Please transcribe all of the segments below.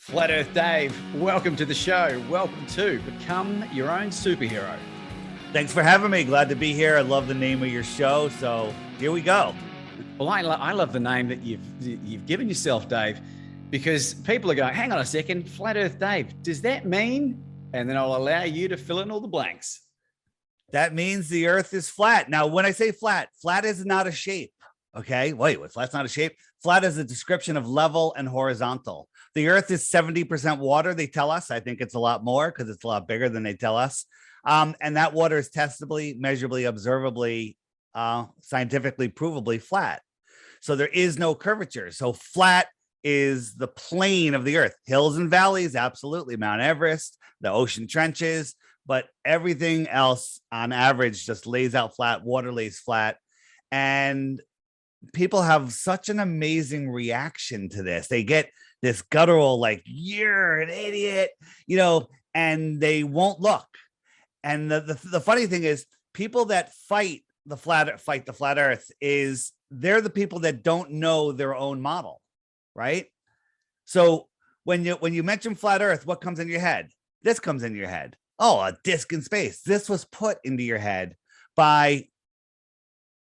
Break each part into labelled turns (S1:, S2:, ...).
S1: Flat Earth Dave, welcome to the show. Welcome to Become Your Own Superhero.
S2: Thanks for having me. Glad to be here. I love the name of your show. So here we go.
S1: Well, I love the name that you've given yourself, Dave, because people are going, hang on a second, Flat Earth Dave, does that mean? And then I'll allow you to fill in all the blanks.
S2: That means the earth is flat. Now, when I say flat, flat is not a shape. Okay, wait, flat's not a shape. Flat is a description of level and horizontal. The earth is 70% water, they tell us. I think it's a lot more because it's a lot bigger than they tell us. And that water is testably, measurably, observably, scientifically, provably flat. So there is no curvature. So flat is the plane of the earth. Hills and valleys, absolutely. Mount Everest, the ocean trenches, but everything else on average just lays out flat. Water lays flat. And people have such an amazing reaction to this. They get this guttural, like, you're an idiot, and they won't look. And the funny thing is, people that fight the flat earth is they're the people that don't know their own model, right? So when you mention flat earth, what comes in your head? This comes in your head. Oh, a disc in space. This was put into your head by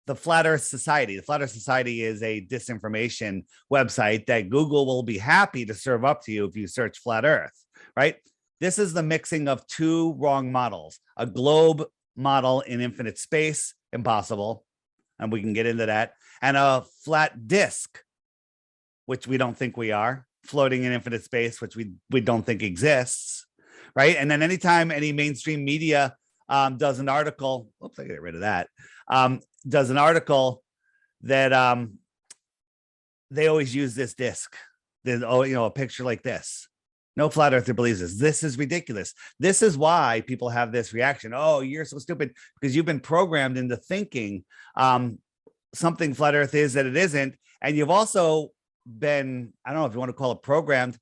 S2: the Flat Earth Society. The Flat Earth Society is a disinformation website that Google will be happy to serve up to you if you search flat earth, right? This is the mixing of two wrong models, a globe model in infinite space, impossible, and we can get into that, and a flat disk, which we don't think we are, floating in infinite space, which we don't think exists, right? And then anytime any mainstream media does an article, oops, I get rid of that, does an article that they always use this disc. Then, a picture like this. No flat earther believes this. This is ridiculous. This is why people have this reaction. Oh, you're so stupid, because you've been programmed into thinking something flat earth is that it isn't. And you've also been, I don't know if you want to call it programmed.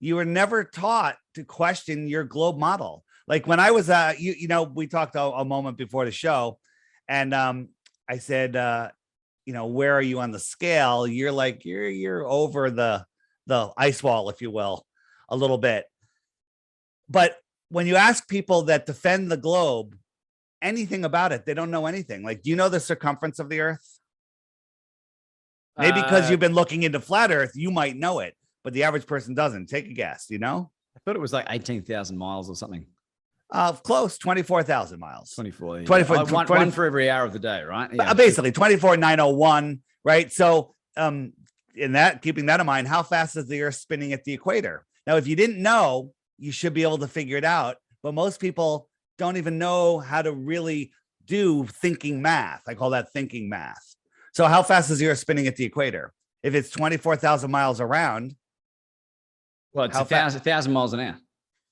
S2: You were never taught to question your globe model. Like when I was, we talked a moment before the show, and I said, where are you on the scale? You're like, you're over the ice wall, if you will, a little bit. But when you ask people that defend the globe anything about it, they don't know anything. Like, do you know the circumference of the earth? Maybe because you've been looking into flat earth, you might know it, but the average person doesn't. Take a guess,
S1: I thought it was like 18,000 miles or something.
S2: Close, 24,000 miles.
S1: 24.
S2: 24
S1: yeah.
S2: 20,
S1: one for every hour of the day, right? Yeah.
S2: Basically 24,901, right? So keeping that in mind, how fast is the earth spinning at the equator? Now, if you didn't know, you should be able to figure it out. But most people don't even know how to really do thinking math. I call that thinking math. So how fast is the earth spinning at the equator? If it's 24,000 miles around.
S1: Well, it's 1,000 miles an hour.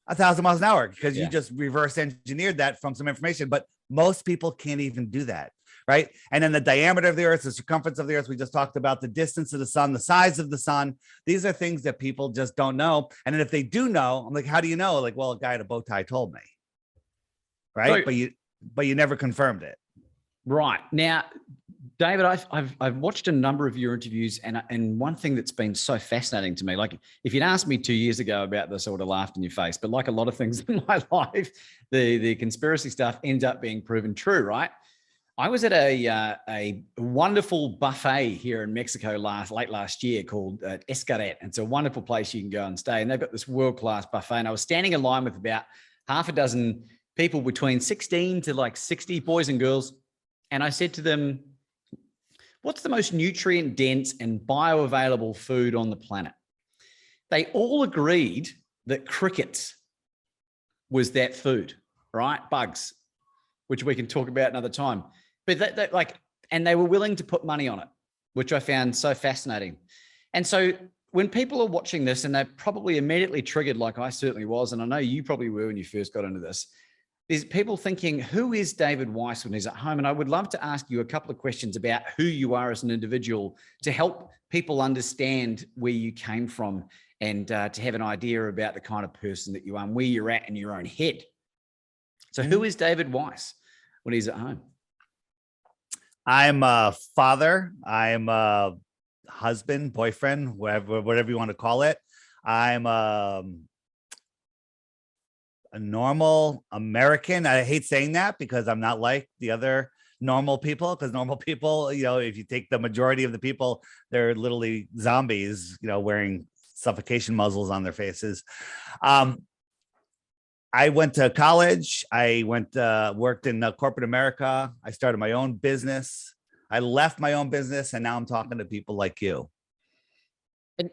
S2: 1,000 miles an hour, because you just reverse engineered that from some information, but most people can't even do that, right? And then the diameter of the earth, the circumference of the earth, we just talked about, the distance of the sun, the size of the sun. These are things that people just don't know. And then if they do know, I'm like, how do you know? Like, well, a guy in a bow tie told me, right? So, but you never confirmed it.
S1: Right. Now, David, I've watched a number of your interviews, and one thing that's been so fascinating to me, like if you'd asked me 2 years ago about this, I would have laughed in your face. But like a lot of things in my life, the conspiracy stuff ends up being proven true, right? I was at a wonderful buffet here in Mexico late last year called Escaret. It's a wonderful place you can go and stay, and they've got this world-class buffet. And I was standing in line with about half a dozen people between 16 to like 60 boys and girls, and I said to them, what's the most nutrient dense and bioavailable food on the planet? They all agreed that crickets was that food, right? Bugs, which we can talk about another time. But and they were willing to put money on it, which I found so fascinating. And so when people are watching this, and they're probably immediately triggered, like I certainly was, and I know you probably were when you first got into this, there's people thinking, who is David Weiss when he's at home? And I would love to ask you a couple of questions about who you are as an individual to help people understand where you came from, and to have an idea about the kind of person that you are and where you're at in your own head. So who is David Weiss when he's at home?
S2: I'm a father. I'm a husband, boyfriend, whatever you want to call it. I'm a normal American. I hate saying that because I'm not like the other normal people, because normal people, if you take the majority of the people, they're literally zombies, wearing suffocation muzzles on their faces. I went to college. I worked in corporate America. I started my own business. I left my own business, and now I'm talking to people like you.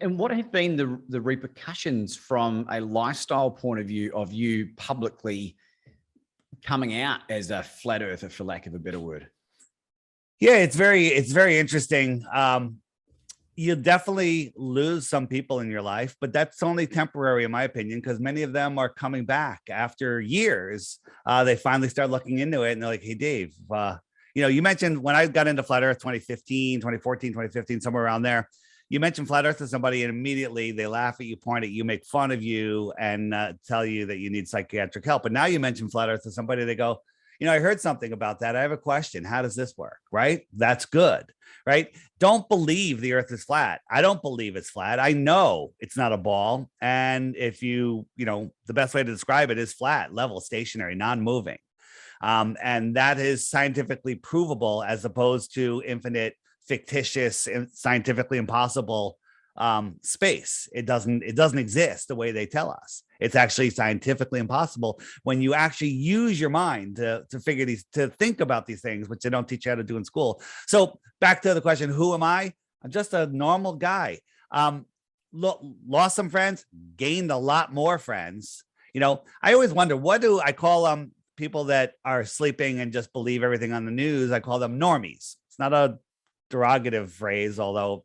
S1: And what have been the repercussions from a lifestyle point of view of you publicly coming out as a flat earther, for lack of a better word?
S2: Yeah, it's very interesting. You'll definitely lose some people in your life, but that's only temporary, in my opinion, because many of them are coming back after years. They finally start looking into it, and they're like, hey, Dave, you mentioned when I got into flat earth 2015, 2014, 2015, somewhere around there. You mentioned flat earth to somebody, and immediately they laugh at you, point at you, make fun of you, and tell you that you need psychiatric help. But now you mention flat earth to somebody, they go, I heard something about that. I have a question. How does this work? Right? That's good. Right? Don't believe the earth is flat. I don't believe it's flat. I know it's not a ball. And if the best way to describe it is flat, level, stationary, non-moving. And that is scientifically provable, as opposed to infinite, fictitious, and scientifically impossible space. It doesn't exist the way they tell us. It's actually scientifically impossible when you actually use your mind to think about these things, which they don't teach you how to do in school. So back to the question, who am I? I'm just a normal guy. Lost some friends, gained a lot more friends. I always wonder, what do I call people that are sleeping and just believe everything on the news? I call them normies. It's not a derogative phrase, although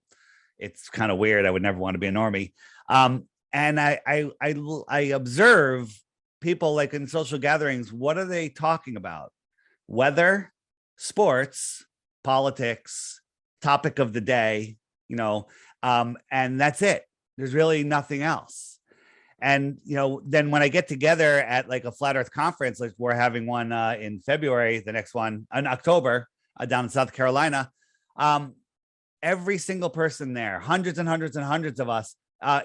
S2: it's kind of weird. I would never want to be a normie. And I observe people, like in social gatherings. What are they talking about? Weather, sports, politics, topic of the day, and that's it. There's really nothing else. And, then when I get together at like a flat earth conference, like we're having one in February, the next one in October down in South Carolina, every single person there, hundreds and hundreds and hundreds of us,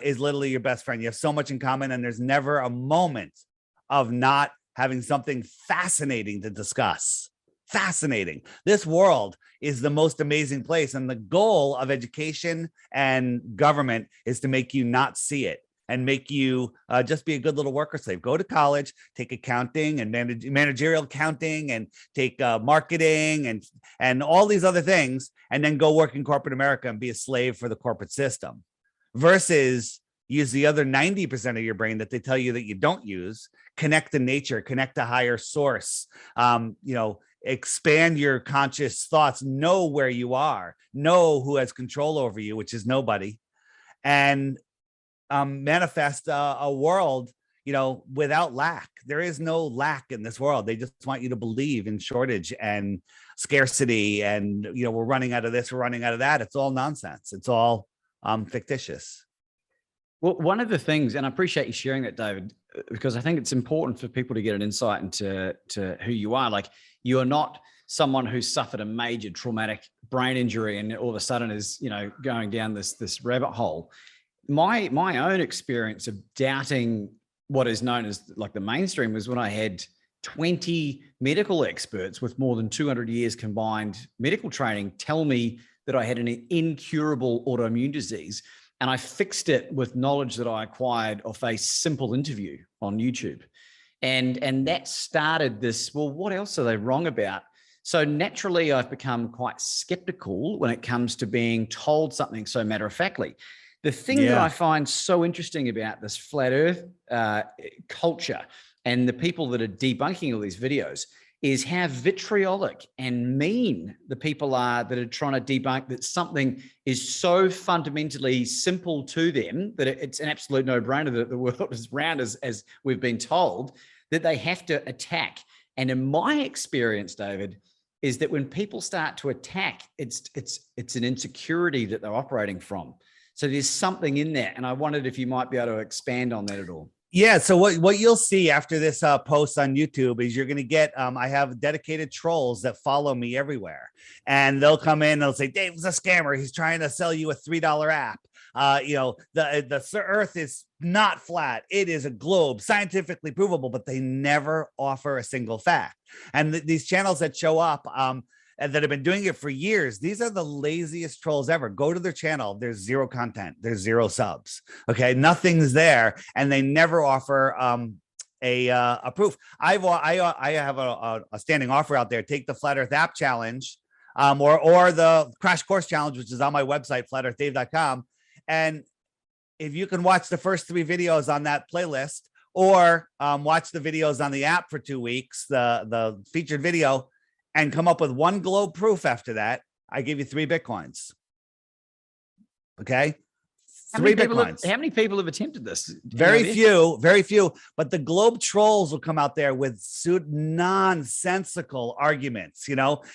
S2: is literally your best friend. You have so much in common, and there's never a moment of not having something fascinating to discuss. Fascinating. This world is the most amazing place, and the goal of education and government is to make you not see it and make you just be a good little worker slave. Go to college, take accounting and managerial accounting, and take marketing and all these other things, and then go work in corporate America and be a slave for the corporate system, versus use the other 90% of your brain that they tell you that you don't use. Connect to nature, connect to higher source, expand your conscious thoughts, know where you are, know who has control over you, which is nobody, and manifest a world, without lack. There is no lack in this world. They just want you to believe in shortage and scarcity, and we're running out of this, we're running out of that. It's all nonsense. It's all fictitious.
S1: Well, one of the things, and I appreciate you sharing that, David, because I think it's important for people to get an insight into who you are. Like, you are not someone who suffered a major traumatic brain injury and all of a sudden is, going down this rabbit hole. My own experience of doubting what is known as like the mainstream was when I had 20 medical experts with more than 200 years combined medical training tell me that I had an incurable autoimmune disease. And I fixed it with knowledge that I acquired off a simple interview on YouTube. And that started this, well, what else are they wrong about? So naturally, I've become quite skeptical when it comes to being told something so matter-of-factly. The thing that I find so interesting about this flat earth culture and the people that are debunking all these videos is how vitriolic and mean the people are that are trying to debunk that something is so fundamentally simple to them that it's an absolute no-brainer that the world is round as we've been told, that they have to attack. And in my experience, David, is that when people start to attack, it's an insecurity that they're operating from. So there's something in there. And I wondered if you might be able to expand on that at all.
S2: Yeah. So what you'll see after this post on YouTube is you're going to get, I have dedicated trolls that follow me everywhere, and they'll come in and they'll say, Dave's a scammer. He's trying to sell you a $3 app. The earth is not flat. It is a globe, scientifically provable, but they never offer a single fact. And these channels that show up, and that have been doing it for years, these are the laziest trolls ever. Go to their channel. There's zero content. There's zero subs. Okay, nothing's there, and they never offer a proof. I have a standing offer out there. Take the Flat Earth app challenge, or the Crash Course challenge, which is on my website, flatearthdave.com. And if you can watch the first 3 videos on that playlist, or watch the videos on the app for 2 weeks, the featured video, and come up with 1 globe proof after that, I give you 3 Bitcoins. Okay.
S1: How many people have attempted this?
S2: Very few. But the globe trolls will come out there with nonsensical arguments,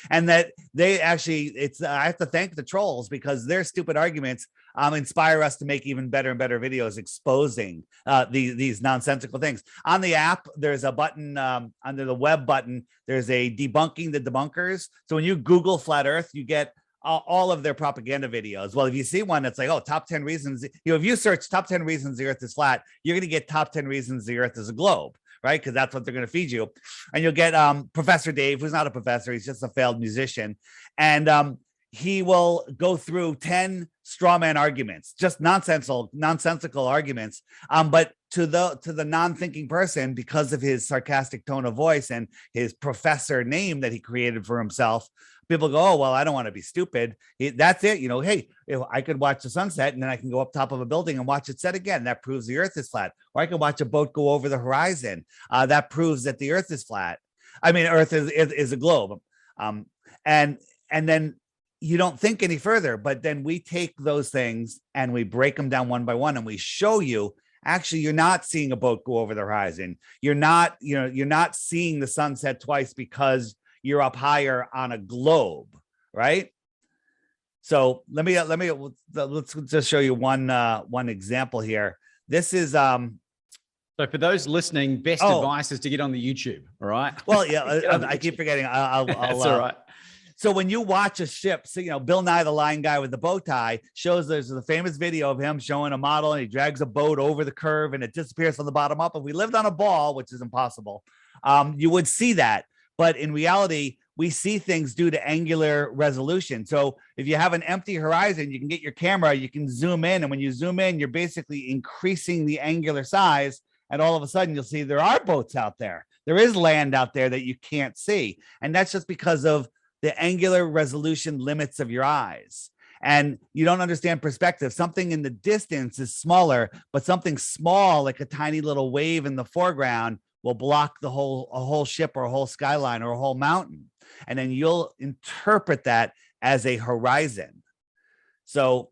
S2: and that they actually, I have to thank the trolls, because their stupid arguments inspire us to make even better and better videos exposing these nonsensical things. On the app, there's a button under the web button. There's a debunking the debunkers. So when you Google flat Earth, you get all of their propaganda videos. Well, if you see one that's like, oh, top 10 reasons, if you search top 10 reasons the Earth is flat, you're going to get top 10 reasons the Earth is a globe, right? Because that's what they're going to feed you. And you'll get Professor Dave, who's not a professor, he's just a failed musician, and he will go through 10 straw man arguments, just nonsensical arguments. But to the non-thinking person, because of his sarcastic tone of voice and his professor name that he created for himself, people go, oh, well, I don't want to be stupid. That's it. Hey, if I could watch the sunset and then I can go up top of a building and watch it set again. That proves the Earth is flat. Or I can watch a boat go over the horizon. That proves that the Earth is flat. I mean, Earth is a globe. And then you don't think any further, but then we take those things and we break them down one by one, and we show you, actually, you're not seeing a boat go over the horizon. You're not seeing the sunset twice because you're up higher on a globe, right? So let's just show you one example here. This is
S1: so for those listening, best advice is to get on the YouTube. All right.
S2: Well, yeah, I keep forgetting.
S1: That's all right.
S2: So when you watch a ship, so, Bill Nye, the lying guy with the bow tie, shows there's a famous video of him showing a model, and he drags a boat over the curve and it disappears from the bottom up. If we lived on a ball, which is impossible, you would see that. But in reality, we see things due to angular resolution. So if you have an empty horizon, you can get your camera, you can zoom in. And when you zoom in, you're basically increasing the angular size. And all of a sudden, you'll see there are boats out there. There is land out there that you can't see. And that's just because of the angular resolution limits of your eyes. And you don't understand perspective. Something in the distance is smaller, but something small, like a tiny little wave in the foreground, will block a whole ship or a whole skyline or a whole mountain. And then you'll interpret that as a horizon. So,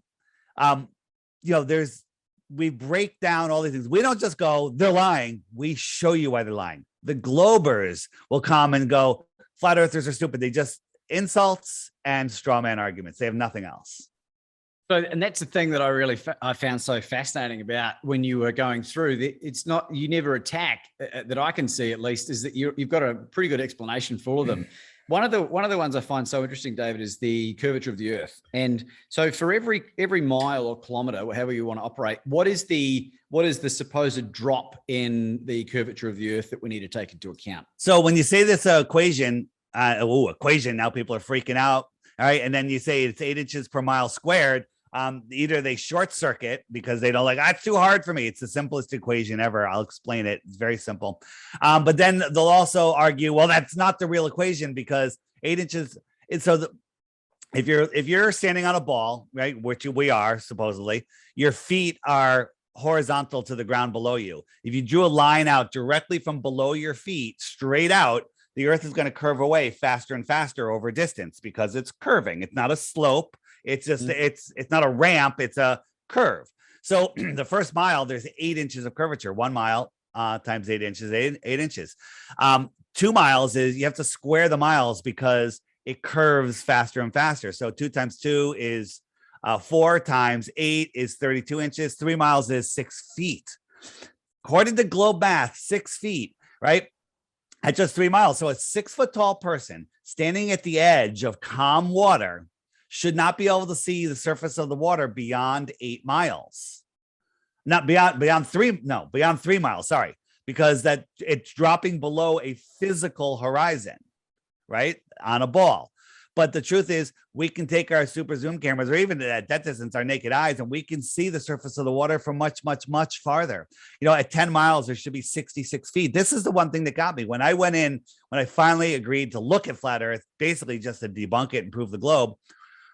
S2: we break down all these things. We don't just go, they're lying. We show you why they're lying. The globers will come and go, flat earthers are stupid. They just insults and straw man arguments. They have nothing else.
S1: So, and that's the thing that I found so fascinating about when you were going through. It's not, you never attack, that I can see at least, is that you've got a pretty good explanation for all of them. One of the ones I find so interesting, David, is the curvature of the Earth. And so for every mile or kilometer, however you want to operate, what is the supposed drop in the curvature of the Earth that we need to take into account? So
S2: when you say this equation, now people are freaking out. All right. And then you say it's 8 inches per mile squared. Either they short circuit because they don't like, that's too hard for me. It's the simplest equation ever. I'll explain it. It's very simple. But then they'll also argue, well, that's not the real equation because 8 inches. If you're standing on a ball, right, which we are supposedly, your feet are horizontal to the ground below you. If you drew a line out directly from below your feet straight out, the Earth is going to curve away faster and faster over distance because it's curving. It's not a slope. It's just, it's not a ramp. It's a curve. So the first mile, there's 8 inches of curvature. 1 mile times 8 inches, 8 inches. 2 miles is, you have to square the miles because it curves faster and faster. So 2 times 2 is 4 times 8 is 32 inches. 3 miles is 6 feet. According to globe math, 6 feet, right? At just 3 miles. So a 6 foot tall person standing at the edge of calm water should not be able to see the surface of the water beyond 8 miles. not beyond 3 miles. Sorry, because that it's dropping below a physical horizon, right, on a ball. But the truth is, we can take our super zoom cameras, or even at that distance, our naked eyes, and we can see the surface of the water from much, much, much farther. You know, at 10 miles, there should be 66 feet. This is the one thing that got me. When I finally agreed to look at flat Earth, basically just to debunk it and prove the globe,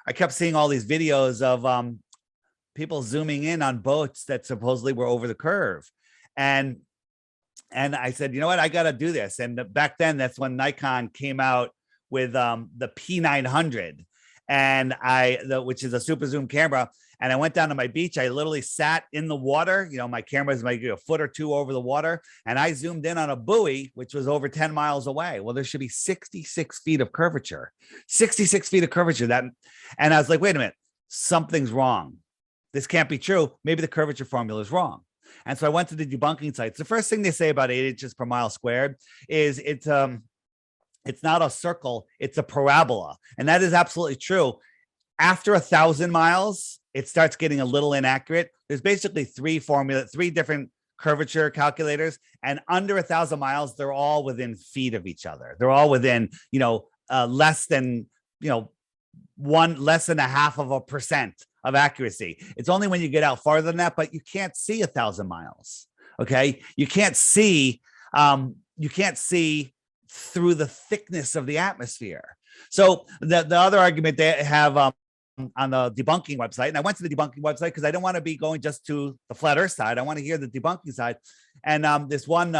S2: I kept seeing all these videos of people zooming in on boats that supposedly were over the curve. And I said, you know what, I got to do this. And back then, that's when Nikon came out with the P900, and which is a super zoom camera. And I went down to my beach. I literally sat in the water. You know, my camera is maybe a foot or two over the water, and I zoomed in on a buoy, which was over 10 miles away. Well, there should be 66 feet of curvature, 66 feet of curvature. And I was like, wait a minute, something's wrong. This can't be true. Maybe the curvature formula is wrong. And so I went to the debunking sites. The first thing they say about 8 inches per mile squared is it's not a circle, it's a parabola. And that is absolutely true. After 1,000 miles, it starts getting a little inaccurate. There's basically three different curvature calculators. And under 1,000 miles, they're all within feet of each other. They're all within, less than a half of a percent of accuracy. It's only when you get out farther than that, but you can't see 1,000 miles. Okay. You can't see through the thickness of the atmosphere. So the other argument they have on the debunking website, and I went to the debunking website because I don't want to be going just to the flat earth side. I want to hear the debunking side. And this one,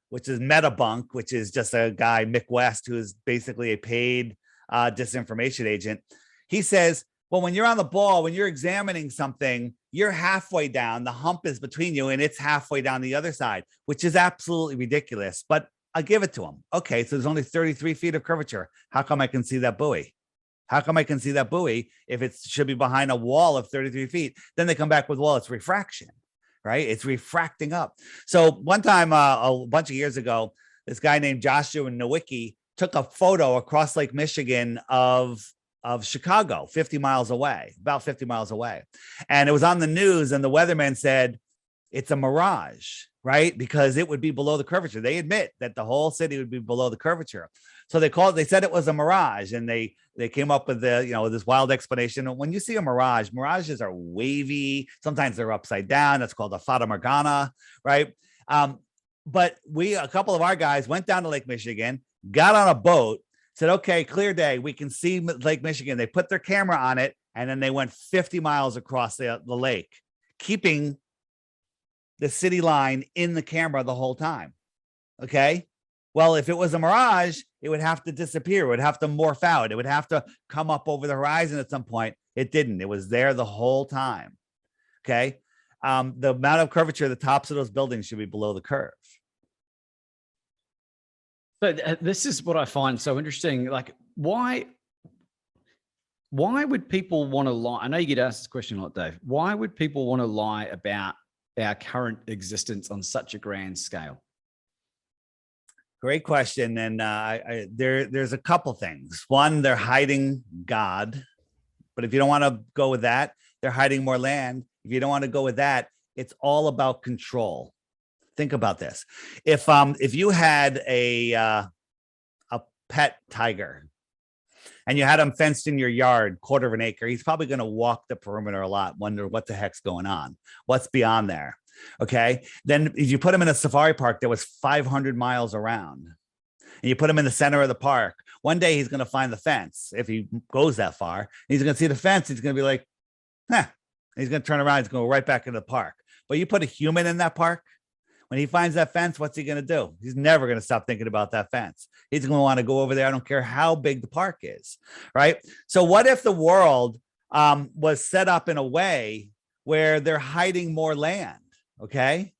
S2: which is Metabunk, which is just a guy, Mick West, who is basically a paid disinformation agent. He says, well, when you're on the ball, when you're examining something, you're halfway down, the hump is between you, and it's halfway down the other side, which is absolutely ridiculous. But I'll give it to him. Okay, so there's only 33 feet of curvature. How come I can see that buoy? How come I can see that buoy if it should be behind a wall of 33 feet? Then they come back with, well, it's refraction, right? It's refracting up. So one time, a bunch of years ago, this guy named Joshua Nowicki took a photo across Lake Michigan of Chicago, about 50 miles away. And it was on the news, and the weatherman said, it's a mirage, right? Because it would be below the curvature. They admit that the whole city would be below the curvature. So they said it was a mirage, and they came up with this wild explanation. When you see a mirage, mirages are wavy. Sometimes they're upside down. That's called a fata morgana, right? But a couple of our guys went down to Lake Michigan, got on a boat, said, okay, clear day. We can see Lake Michigan. They put their camera on it, and then they went 50 miles across the lake, keeping the city line in the camera the whole time. Okay. Well, if it was a mirage, it would have to disappear. It would have to morph out. It would have to come up over the horizon at some point. It didn't. It was there the whole time. Okay. The amount of curvature, the tops of those buildings should be below the curve.
S1: But this is what I find so interesting. Like, why would people want to lie? I know you get asked this question a lot, Dave. Why would people want to lie about our current existence on such a grand scale?
S2: Great question. And there's a couple things. One, they're hiding God. But if you don't want to go with that, they're hiding more land. If you don't want to go with that, it's all about control. Think about this. If you had a pet tiger and you had him fenced in your yard, 1/4 of an acre, he's probably going to walk the perimeter a lot, wonder what the heck's going on. What's beyond there? Okay. Then if you put him in a safari park that was 500 miles around, and you put him in the center of the park, one day he's going to find the fence. If he goes that far, he's going to see the fence. He's going to be like, he's going to turn around. He's going to go right back into the park. But you put a human in that park, when he finds that fence, what's he going to do? He's never going to stop thinking about that fence. He's going to want to go over there. I don't care how big the park is, right? So what if the world was set up in a way where they're hiding more land, okay?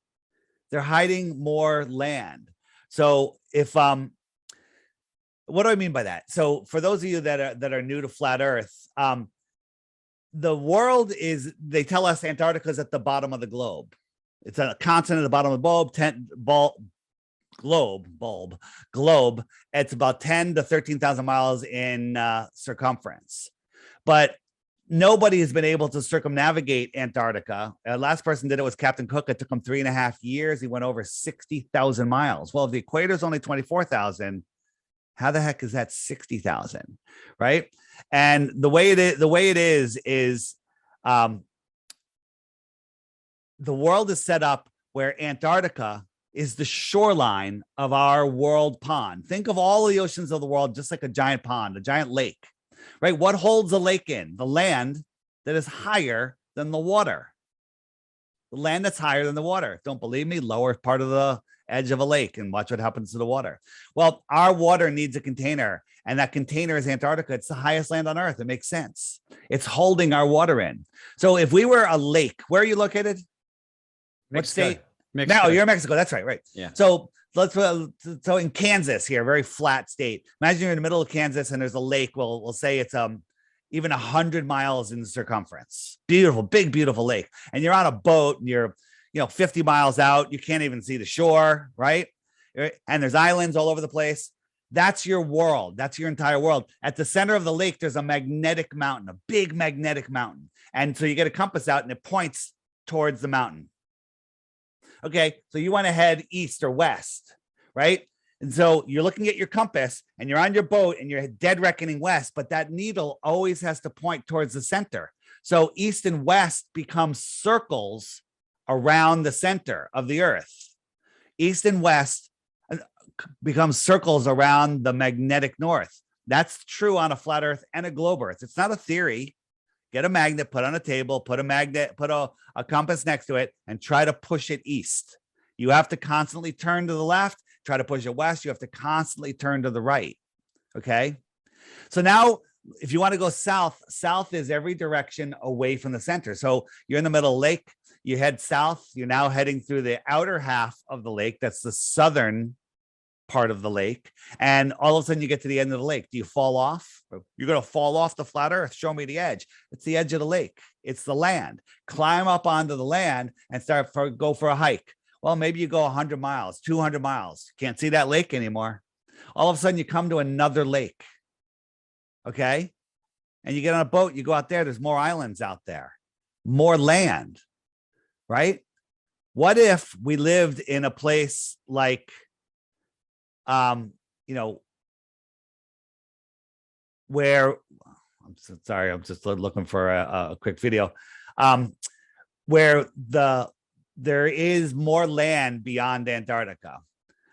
S2: They're hiding more land. So if, what do I mean by that? So for those of you that are new to flat Earth, the world they tell us Antarctica is at the bottom of the globe. It's a continent at the bottom of the globe. It's about 10 to 13,000 miles in circumference. But nobody has been able to circumnavigate Antarctica. Last person did it was Captain Cook. It took him 3.5 years. He went over 60,000 miles. Well, if the equator is only 24,000, how the heck is that 60,000? Right. And the way it is the world is set up where Antarctica is the shoreline of our world pond. Think of all the oceans of the world just like a giant pond, a giant lake, right? What holds a lake in? The land that is higher than the water. The land that's higher than the water. Don't believe me? Lower part of the edge of a lake and watch what happens to the water. Well, our water needs a container, and that container is Antarctica. It's the highest land on Earth. It makes sense. It's holding our water in. So if we were a lake, where are you located?
S1: Mexico.
S2: What state?
S1: Mexico.
S2: No, you're in Mexico. That's right. Right.
S1: Yeah.
S2: So so in Kansas here, very flat state. Imagine you're in the middle of Kansas and there's a lake. We'll say it's even 100 miles in circumference. Beautiful, big, beautiful lake. And you're on a boat and you're 50 miles out. You can't even see the shore, right? And there's islands all over the place. That's your world. That's your entire world. At the center of the lake, there's a magnetic mountain, a big magnetic mountain. And so you get a compass out and it points towards the mountain. Okay, so you want to head east or west, right? And so you're looking at your compass and you're on your boat and you're dead reckoning west, but that needle always has to point towards the center. So east and west become circles around the center of the earth. East and west become circles around the magnetic north. That's true on a flat earth and a globe earth. It's not a theory. Get a magnet, put on a table, put a compass next to it, and try to push it east. You have to constantly turn to the left, try to push it west. You have to constantly turn to the right. Okay. So now, if you want to go south, south is every direction away from the center. So you're in the middle of the lake, you head south, you're now heading through the outer half of the lake. That's the southern part of the lake. And all of a sudden you get to the end of the lake. Do you fall off? You're going to fall off the flat earth. Show me the edge. It's the edge of the lake. It's the land. Climb up onto the land and go for a hike. Well, maybe you go 100 miles, 200 miles. Can't see that lake anymore. All of a sudden you come to another lake. Okay. And you get on a boat, you go out there. There's more islands out there, more land, right? What if we lived in a place like, where I'm so sorry, I'm just looking for a quick video, where there is more land beyond Antarctica.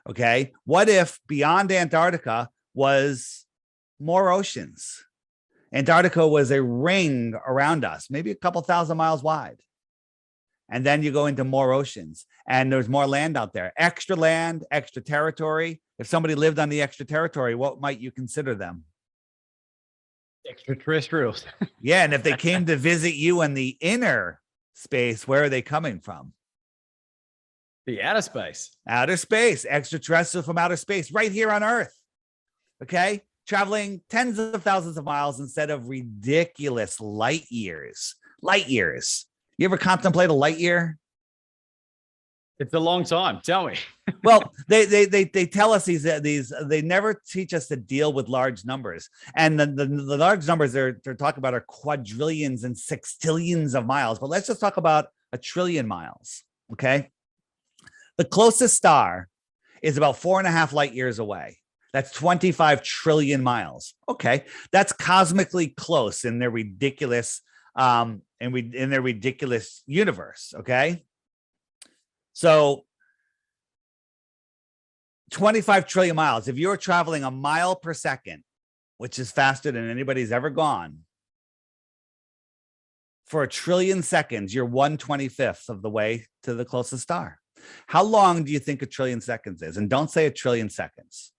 S2: Okay. What if beyond Antarctica was more oceans? Antarctica was a ring around us, maybe a couple thousand miles wide. And then you go into more oceans and there's more land out there, extra land, extra territory. If somebody lived on the extra territory, what might you consider them?
S1: Extraterrestrials.
S2: Yeah. And if they came to visit you in the inner space, where are they coming from?
S1: The outer space.
S2: Outer space, extraterrestrial from outer space, right here on Earth. Okay. Traveling tens of thousands of miles instead of ridiculous light years. Light years. You ever contemplate a light year?
S1: It's a long time. Tell me.
S2: Well, they tell us these they never teach us to deal with large numbers, and the large numbers they're talking about are quadrillions and sextillions of miles. But let's just talk about a trillion miles. Okay, the closest star is about 4.5 light years away. That's 25 trillion miles. Okay, that's cosmically close in their ridiculous in their ridiculous universe. Okay. So 25 trillion miles. If you're traveling a mile per second, which is faster than anybody's ever gone, for 1 trillion seconds, you're 1/25th of the way to the closest star. How long do you think 1 trillion seconds is? And don't say 1 trillion seconds.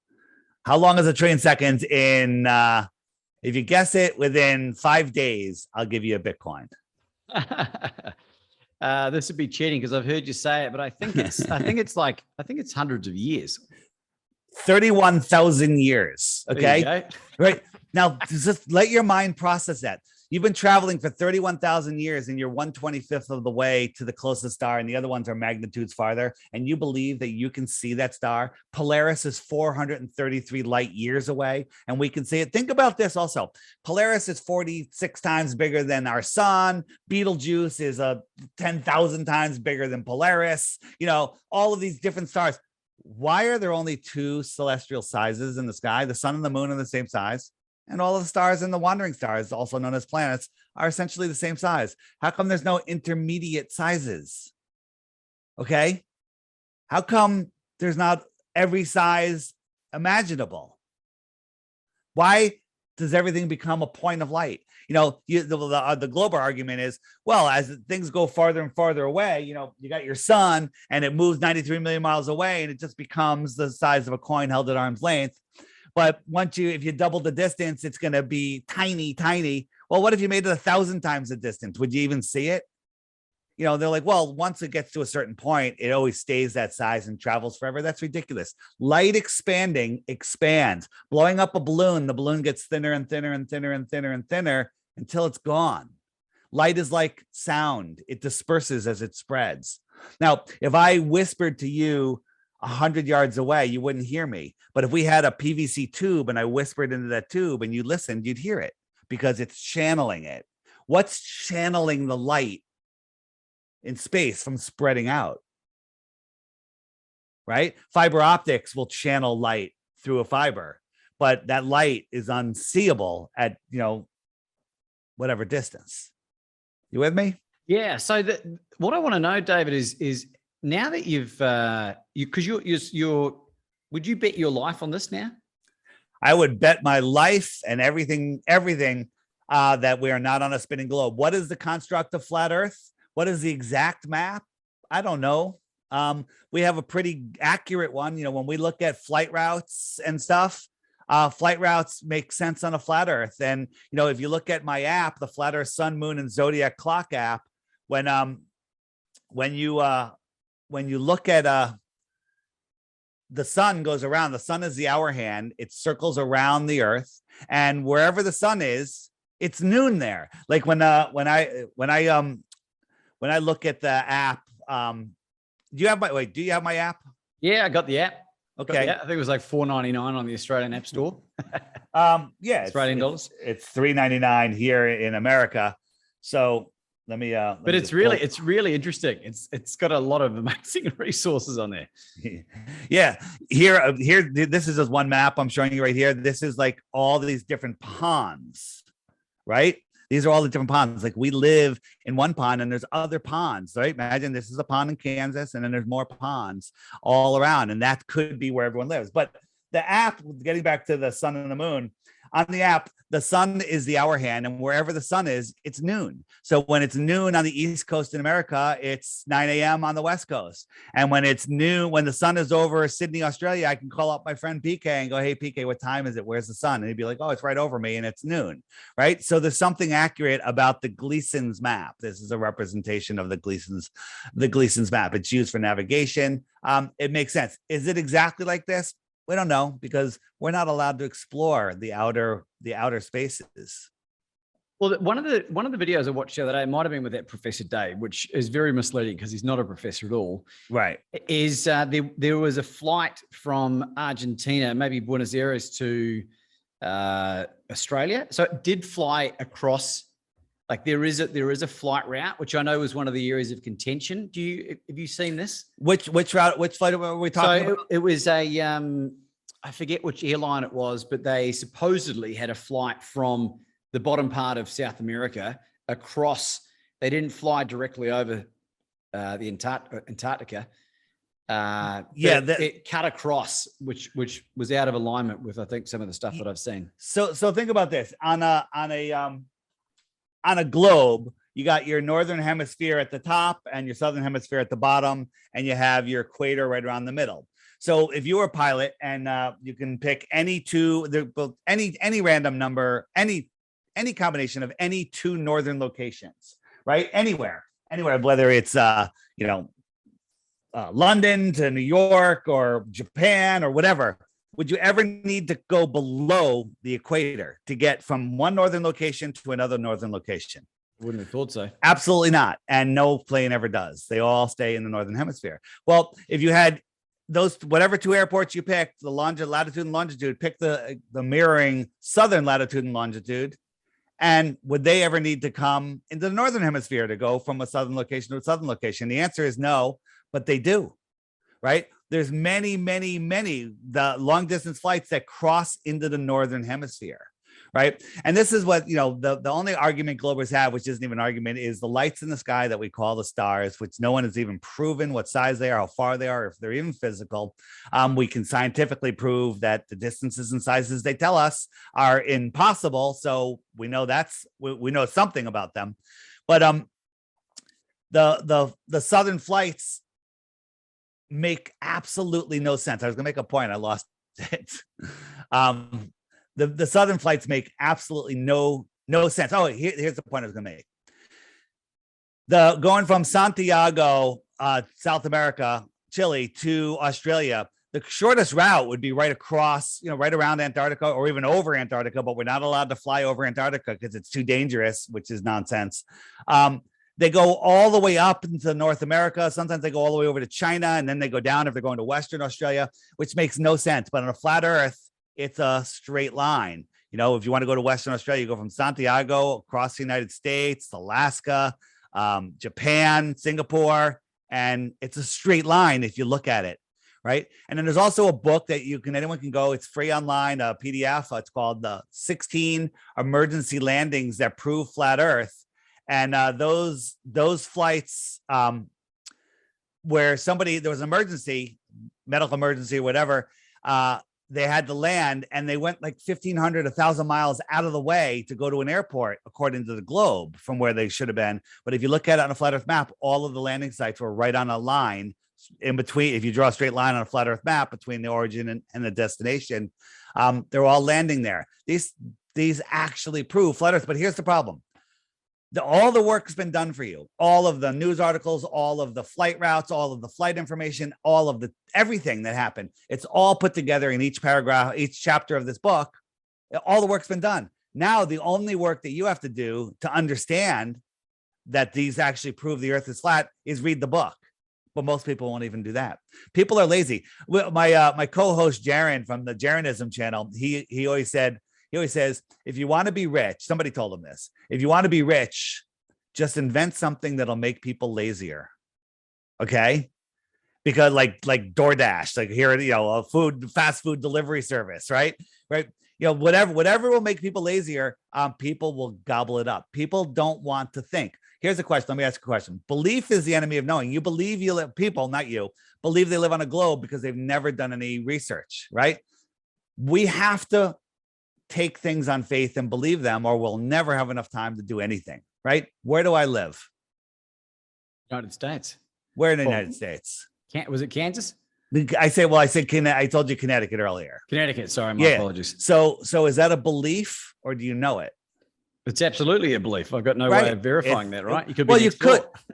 S2: How long is 1 trillion seconds in, if you guess it within 5 days, I'll give you a Bitcoin.
S1: This would be cheating because I've heard you say it, but I think it's hundreds of years.
S2: 31,000 years. Okay.
S1: There you go.
S2: Right. Now, just let your mind process that. You've been traveling for 31,000 years and you're 1/25th of the way to the closest star, and the other ones are magnitudes farther. And you believe that you can see that star. Polaris is 433 light years away, and we can see it. Think about this also. Polaris is 46 times bigger than our sun. Betelgeuse is 10,000 times bigger than Polaris. You know, all of these different stars. Why are there only two celestial sizes in the sky? The sun and the moon are the same size. And all of the stars and the wandering stars, also known as planets, are essentially the same size. How come there's no intermediate sizes? Okay. How come there's not every size imaginable? Why does everything become a point of light? You know, the global argument is, well, as things go farther and farther away, you know, you got your sun and it moves 93 million miles away and it just becomes the size of a coin held at arm's length. But if you double the distance, it's going to be tiny, tiny. Well, what if you made it 1,000 times the distance? Would you even see it? You know, they're like, well, once it gets to a certain point, it always stays that size and travels forever. That's ridiculous. Light expanding expands. Blowing up a balloon, the balloon gets thinner and thinner and thinner and thinner and thinner until it's gone. Light is like sound. It disperses as it spreads. Now, if I whispered to you 100 yards away, you wouldn't hear me. But if we had a PVC tube and I whispered into that tube and you listened, you'd hear it because it's channeling it. What's channeling the light in space from spreading out? Right? Fiber optics will channel light through a fiber, but that light is unseeable at, you know, whatever distance. You with me?
S1: Yeah. So what I want to know, David, is now that would you bet your life on this now?
S2: I would bet my life and everything that we are not on a spinning globe. What is the construct of flat Earth? What is the exact map? I don't know. We have a pretty accurate one. You know, when we look at flight routes and stuff, flight routes make sense on a flat Earth. And, you know, if you look at my app, the Flat Earth Sun, Moon, and Zodiac Clock app, when you look at the sun goes around, the sun is the hour hand. It circles around the Earth, and wherever the sun is, it's noon there. Like when I look at the app, do you have my app?
S1: Yeah, I got the app.
S2: Okay.
S1: I think it was like $4.99 on the Australian App Store.
S2: Yeah,
S1: Australian dollars.
S2: It's $3.99 here in America. So let me.
S1: But it's really interesting. It's got a lot of amazing resources on there.
S2: Yeah, here. This is just one map I'm showing you right here. This is like all these different ponds, right? These are all the different ponds. Like we live in one pond and there's other ponds, right? Imagine this is a pond in Kansas and then there's more ponds all around. And that could be where everyone lives. But the app, getting back to the sun and the moon, on the app, the sun is the hour hand, and wherever the sun is, it's noon. So when it's noon on the East Coast in America, it's 9 a.m. on the West Coast. And when it's noon, when the sun is over Sydney, Australia, I can call up my friend PK and go, hey, PK, what time is it? Where's the sun? And he'd be like, oh, it's right over me, and it's noon, right? So there's something accurate about the Gleason's map. This is a representation of the Gleason's map. It's used for navigation. It makes sense. Is it exactly like this? We don't know because we're not allowed to explore the outer spaces.
S1: Well, one of the videos I watched the other day, it might have been with that Professor Dave, which is very misleading because he's not a professor at all.
S2: Right.
S1: Is there was a flight from Argentina, maybe Buenos Aires to Australia. So it did fly across. Like there is a flight route, which I know was one of the areas of contention. Have you seen this?
S2: Which route? Which flight were we talking about?
S1: It was I forget which airline it was, but they supposedly had a flight from the bottom part of South America across. They didn't fly directly over the Antarctica. It cut across, which was out of alignment with, I think, some of the stuff that I've seen.
S2: So think about this on a globe. You got your northern hemisphere at the top and your southern hemisphere at the bottom, and you have your equator right around the middle. So if you were a pilot and you can pick any random number, any combination of any two northern locations, right? Anywhere, whether it's London to New York or Japan or whatever, would you ever need to go below the equator to get from one northern location to another northern location?
S1: Wouldn't have thought so.
S2: Absolutely not. And no plane ever does. They all stay in the northern hemisphere. Well, if you had those, whatever two airports you picked, the latitude and longitude, pick the mirroring southern latitude and longitude. And would they ever need to come into the northern hemisphere to go from a southern location to a southern location? The answer is no, but they do, right? There's many, the long distance flights that cross into the northern hemisphere, right? And this is what, the only argument Globers have, which isn't even an argument, is the lights in the sky that we call the stars, which no one has even proven what size they are, how far they are, if they're even physical. We can scientifically prove that the distances and sizes they tell us are impossible. So we know we know something about them. But the southern flights make absolutely no sense. I was gonna make a point, I lost it. The southern flights make absolutely no sense. Oh, here's the point I was gonna make. Going from Santiago, South America, Chile, to Australia, the shortest route would be right across, right around Antarctica or even over Antarctica, but we're not allowed to fly over Antarctica because it's too dangerous, which is nonsense. They go all the way up into North America. Sometimes they go all the way over to China, and then they go down if they're going to Western Australia, which makes no sense. But on a flat Earth, it's a straight line. If you want to go to Western Australia, you go from Santiago across the United States, Alaska, Japan, Singapore, and it's a straight line if you look at it, right? And then there's also a book that anyone can go. It's free online, a PDF. It's called the 16 Emergency Landings That Prove Flat Earth. And those flights where there was an emergency, medical emergency, or whatever, they had to land, and they went like 1,500, 1,000 miles out of the way to go to an airport, according to the globe, from where they should have been. But if you look at it on a flat Earth map, all of the landing sites were right on a line in between. If you draw a straight line on a flat Earth map between the origin and the destination, they're all landing there. These actually prove flat Earth. But here's the problem. All the work's been done for you. All of the news articles, all of the flight routes, all of the flight information, all of everything that happened. It's all put together in each paragraph, each chapter of this book. All the work's been done. Now, the only work that you have to do to understand that these actually prove the Earth is flat is read the book. But most people won't even do that. People are lazy. My co-host Jaron from the Jaronism channel, he always says, if you want to be rich, somebody told him this, if you want to be rich, just invent something that'll make people lazier. Okay? Because like DoorDash, like here, a fast food delivery service, right? Right. Whatever will make people lazier, people will gobble it up. People don't want to think. Here's a question. Let me ask a question. Belief is the enemy of knowing. You believe people, not you, believe they live on a globe because they've never done any research, right? We have to take things on faith and believe them, or we'll never have enough time to do anything, right? Where do I live?
S1: United States.
S2: Where in the United States?
S1: Was it Kansas?
S2: I told you Connecticut earlier.
S1: Connecticut. Sorry, my apologies.
S2: So is that a belief, or do you know it?
S1: It's absolutely a belief. I've got no way of verifying that, right?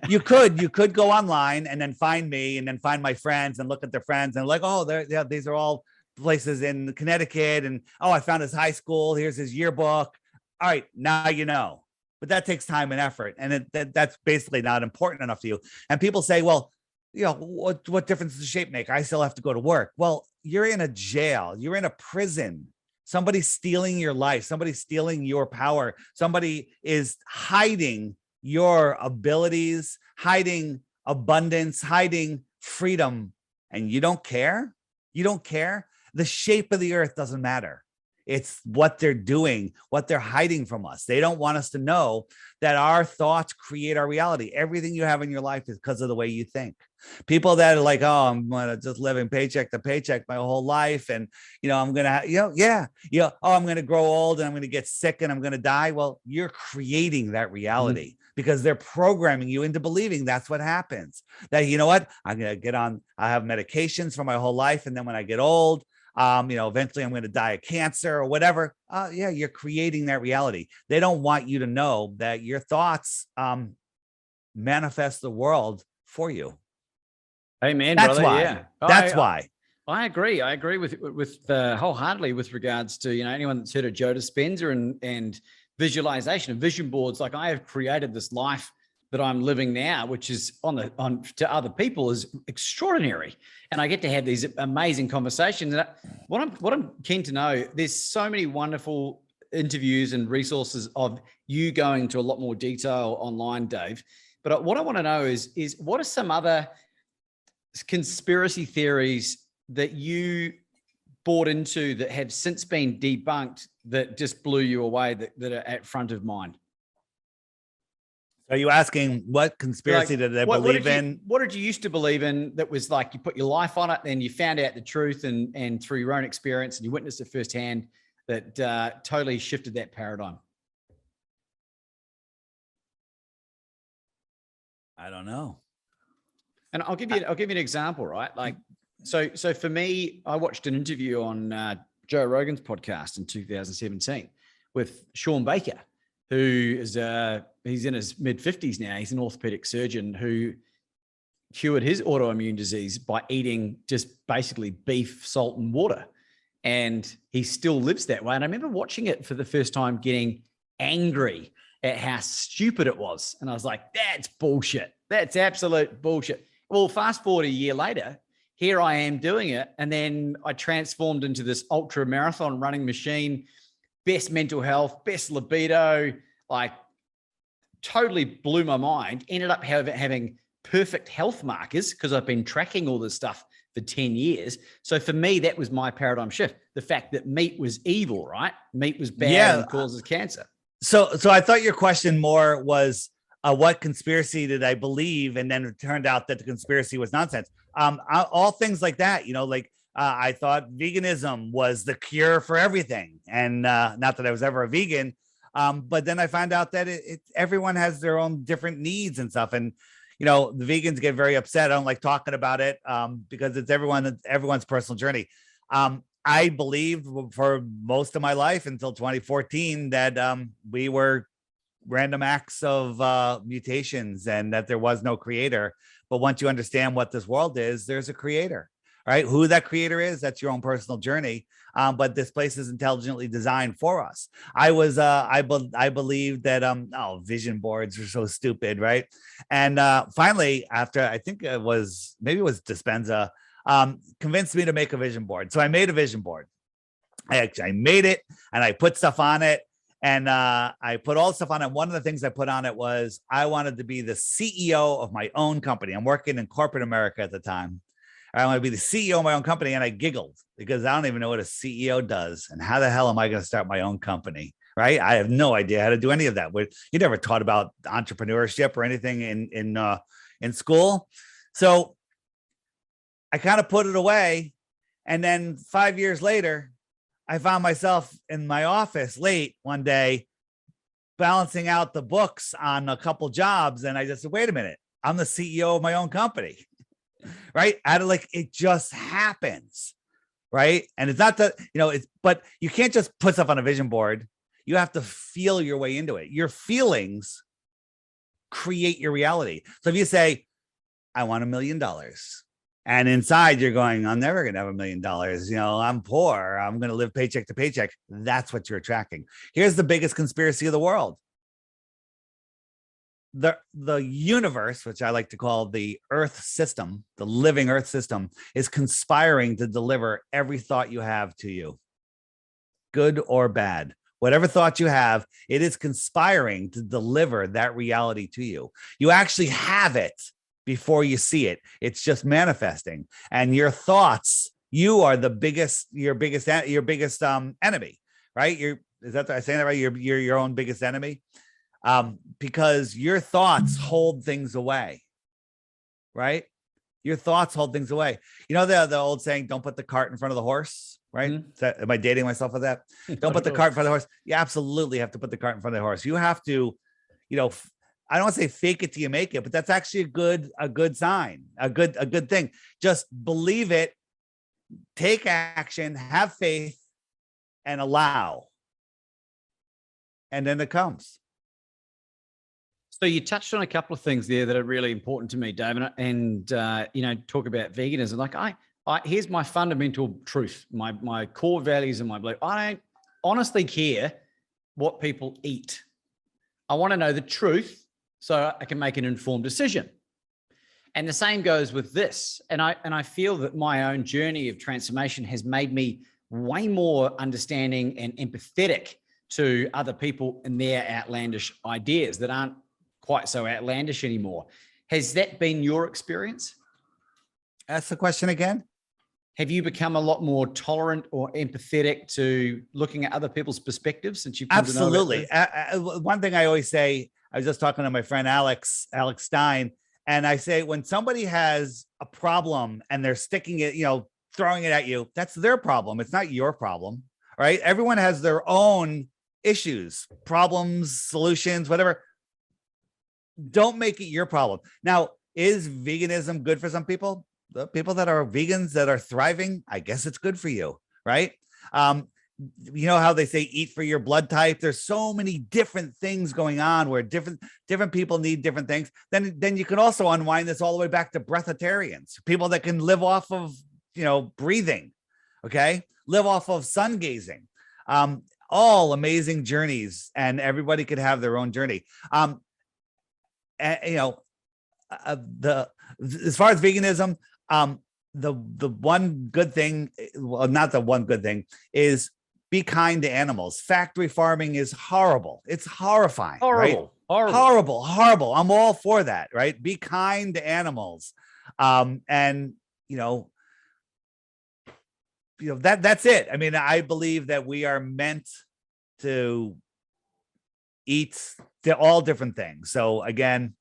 S2: You could go online and then find me and then find my friends and look at their friends and like, oh, these are all places in Connecticut, and I found his high school. Here's his yearbook. All right, now you know. But that takes time and effort, and that's basically not important enough to you. And people say, well, what difference does the shape make? I still have to go to work. Well, you're in a jail. You're in a prison. Somebody's stealing your life. Somebody's stealing your power. Somebody is hiding your abilities, hiding abundance, hiding freedom, and you don't care? You don't care? The shape of the Earth doesn't matter. It's what they're doing, what they're hiding from us. They don't want us to know that our thoughts create our reality. Everything you have in your life is because of the way you think. People that are like, oh, I'm gonna just living paycheck to paycheck my whole life, and I'm gonna, I'm gonna grow old and I'm gonna get sick and I'm gonna die. Well, you're creating that reality because they're programming you into believing that's what happens. That I'm gonna get on. I have medications for my whole life, and then when I get old, eventually I'm going to die of cancer or whatever. You're creating that reality. They don't want you to know that your thoughts manifest the world for you.
S1: Amen,
S2: That's
S1: brother.
S2: why.
S1: Yeah.
S2: That's why.
S1: I agree. I agree with wholeheartedly with regards to, anyone that's heard of Joe Dispenza and visualization and vision boards. Like, I have created this life that I'm living now, which is on to other people, is extraordinary. And I get to have these amazing conversations. And what I'm keen to know, there's so many wonderful interviews and resources of you going into a lot more detail online, Dave. But what I want to know is what are some other conspiracy theories that you bought into that have since been debunked that just blew you away, that are at front of mind?
S2: Are you asking what conspiracy did I believe in?
S1: What did you used to believe in that was like you put your life on it and you found out the truth and through your own experience and you witnessed it firsthand that totally shifted that paradigm?
S2: I don't know.
S1: And I'll give you an example, right? Like, so for me, I watched an interview on Joe Rogan's podcast in 2017 with Sean Baker, who is he's in his mid-50s now. He's an orthopedic surgeon who cured his autoimmune disease by eating just basically beef, salt, and water. And he still lives that way. And I remember watching it for the first time, getting angry at how stupid it was. And I was like, that's bullshit. That's absolute bullshit. Well, fast forward a year later, here I am doing it. And then I transformed into this ultra marathon running machine, best mental health, best libido, like totally blew my mind. Ended up having perfect health markers because I've been tracking all this stuff for 10 years. So for me, that was my paradigm shift. The fact that meat was evil, right? Meat was bad and causes cancer.
S2: So I thought your question more was, what conspiracy did I believe? And then it turned out that the conspiracy was nonsense. All things like that, I thought veganism was the cure for everything. And not that I was ever a vegan, but then I found out that everyone has their own different needs and stuff. And, the vegans get very upset. I don't like talking about it because it's everyone's personal journey. I believed for most of my life until 2014 that we were random acts of mutations and that there was no creator. But once you understand what this world is, there's a creator, right? Who that creator is, that's your own personal journey. But this place is intelligently designed for us. I believed that vision boards are so stupid, right? And finally, after I think maybe it was Dispenza, convinced me to make a vision board. So I made a vision board. I made it and I put stuff on it. And I put all the stuff on it. One of the things I put on it was I wanted to be the CEO of my own company. I'm working in corporate America at the time. I want to be the CEO of my own company. And I giggled because I don't even know what a CEO does. And how the hell am I going to start my own company? Right. I have no idea how to do any of that. You never taught about entrepreneurship or anything in school. So I kind of put it away. And then 5 years later, I found myself in my office late one day, balancing out the books on a couple jobs. And I just said, wait a minute, I'm the CEO of my own company, right? It just happens, right? And it's not that, but you can't just put stuff on a vision board. You have to feel your way into it. Your feelings create your reality. So if you say, I want $1 million. And inside you're going, I'm never going to have $1 million. I'm poor. I'm going to live paycheck to paycheck. That's what you're attracting. Here's the biggest conspiracy of the world. The universe, which I like to call the Earth system, the living Earth system, is conspiring to deliver every thought you have to you, good or bad. Whatever thought you have, it is conspiring to deliver that reality to you. You actually have it before you see it. It's just manifesting. And your thoughts, you are your biggest enemy, right? Is that I saying that right? You're your own biggest enemy. Because your thoughts hold things away, right? Your thoughts hold things away. The old saying, don't put the cart in front of the horse, right? Mm-hmm. Am I dating myself with that? Don't put the cart in front of the horse. You absolutely have to put the cart in front of the horse. You have to, I don't want to say fake it till you make it, but that's actually a good sign, a good thing. Just believe it, take action, have faith, and allow. And then it comes.
S1: So you touched on a couple of things there that are really important to me, David, and talk about veganism. Like Here's my fundamental truth, my core values and my belief. I don't honestly care what people eat. I want to know the truth so I can make an informed decision. And the same goes with this. And I feel that my own journey of transformation has made me way more understanding and empathetic to other people and their outlandish ideas that aren't quite so outlandish anymore. Has that been your experience?
S2: Ask the question again.
S1: Have you become a lot more tolerant or empathetic to looking at other people's perspectives since you've come
S2: Absolutely.
S1: to know
S2: One thing I always say, I was just talking to my friend Alex Stein, and I say, when somebody has a problem and they're sticking it, throwing it at you, that's their problem. It's not your problem, right? Everyone has their own issues, problems, solutions, whatever. Don't make it your problem. Now, is veganism good for some people? The people that are vegans that are thriving, I guess it's good for you, right? You know how they say eat for your blood type? There's so many different things going on where different people need different things. Then you can also unwind this all the way back to breatharians, people that can live off of breathing, okay, live off of sun gazing. All amazing journeys, and everybody could have their own journey. As far as veganism, the one good thing, well, not the one good thing, is be kind to animals. Factory farming is horrible. It's horrifying.
S1: Horrible,
S2: right? Horrible. I'm all for that, right? Be kind to animals. That's it. I mean, I believe that we are meant to eat all different things. So again,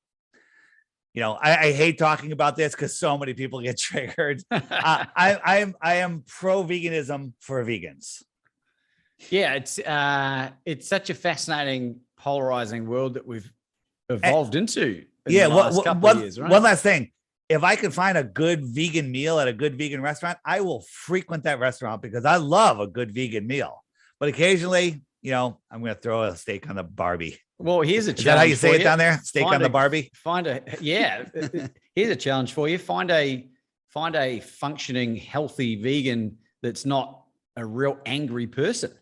S2: I hate talking about this because so many people get triggered. I am pro veganism for vegans.
S1: Yeah, it's such a fascinating, polarizing world that we've evolved into.
S2: Yeah,
S1: the last couple of years, right?
S2: One last thing. If I could find a good vegan meal at a good vegan restaurant, I will frequent that restaurant because I love a good vegan meal. But occasionally, I'm going to throw a steak on the Barbie.
S1: Well, here's a challenge.
S2: Is that how you say it down there? Steak on the Barbie?
S1: Here's a challenge for you. Find a functioning, healthy vegan that's not a real angry person.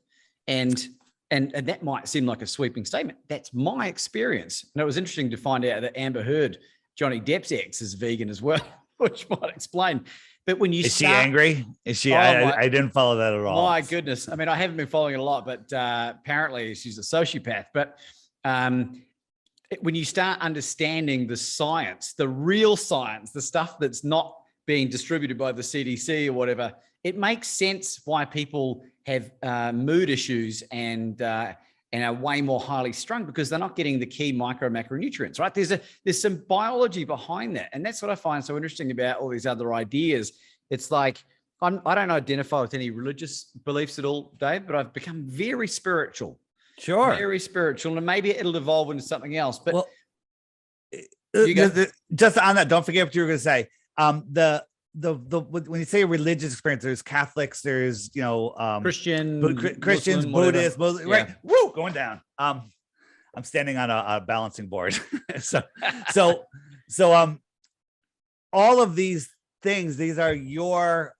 S1: And that might seem like a sweeping statement. That's my experience. And it was interesting to find out that Amber Heard, Johnny Depp's ex, is vegan as well, which might explain. But when you
S2: is she angry? Is she? I didn't follow that at all.
S1: My goodness. I mean, I haven't been following it a lot, but apparently she's a sociopath. But when you start understanding the science, the real science, the stuff that's not being distributed by the CDC or whatever, it makes sense why people have mood issues and are way more highly strung, because they're not getting the key macronutrients, right? There's some biology behind that. And that's what I find so interesting about all these other ideas. It's like, I don't identify with any religious beliefs at all, Dave, but I've become very spiritual.
S2: Sure.
S1: Very spiritual. And maybe it'll evolve into something else. But
S2: just on that, don't forget what you were going to say. When you say religious experience, there's Catholics, there's
S1: Christians,
S2: Muslim, Buddhists, Muslim, right?
S1: Yeah.
S2: Woo, going down. I'm standing on a balancing board. so all of these things, these are your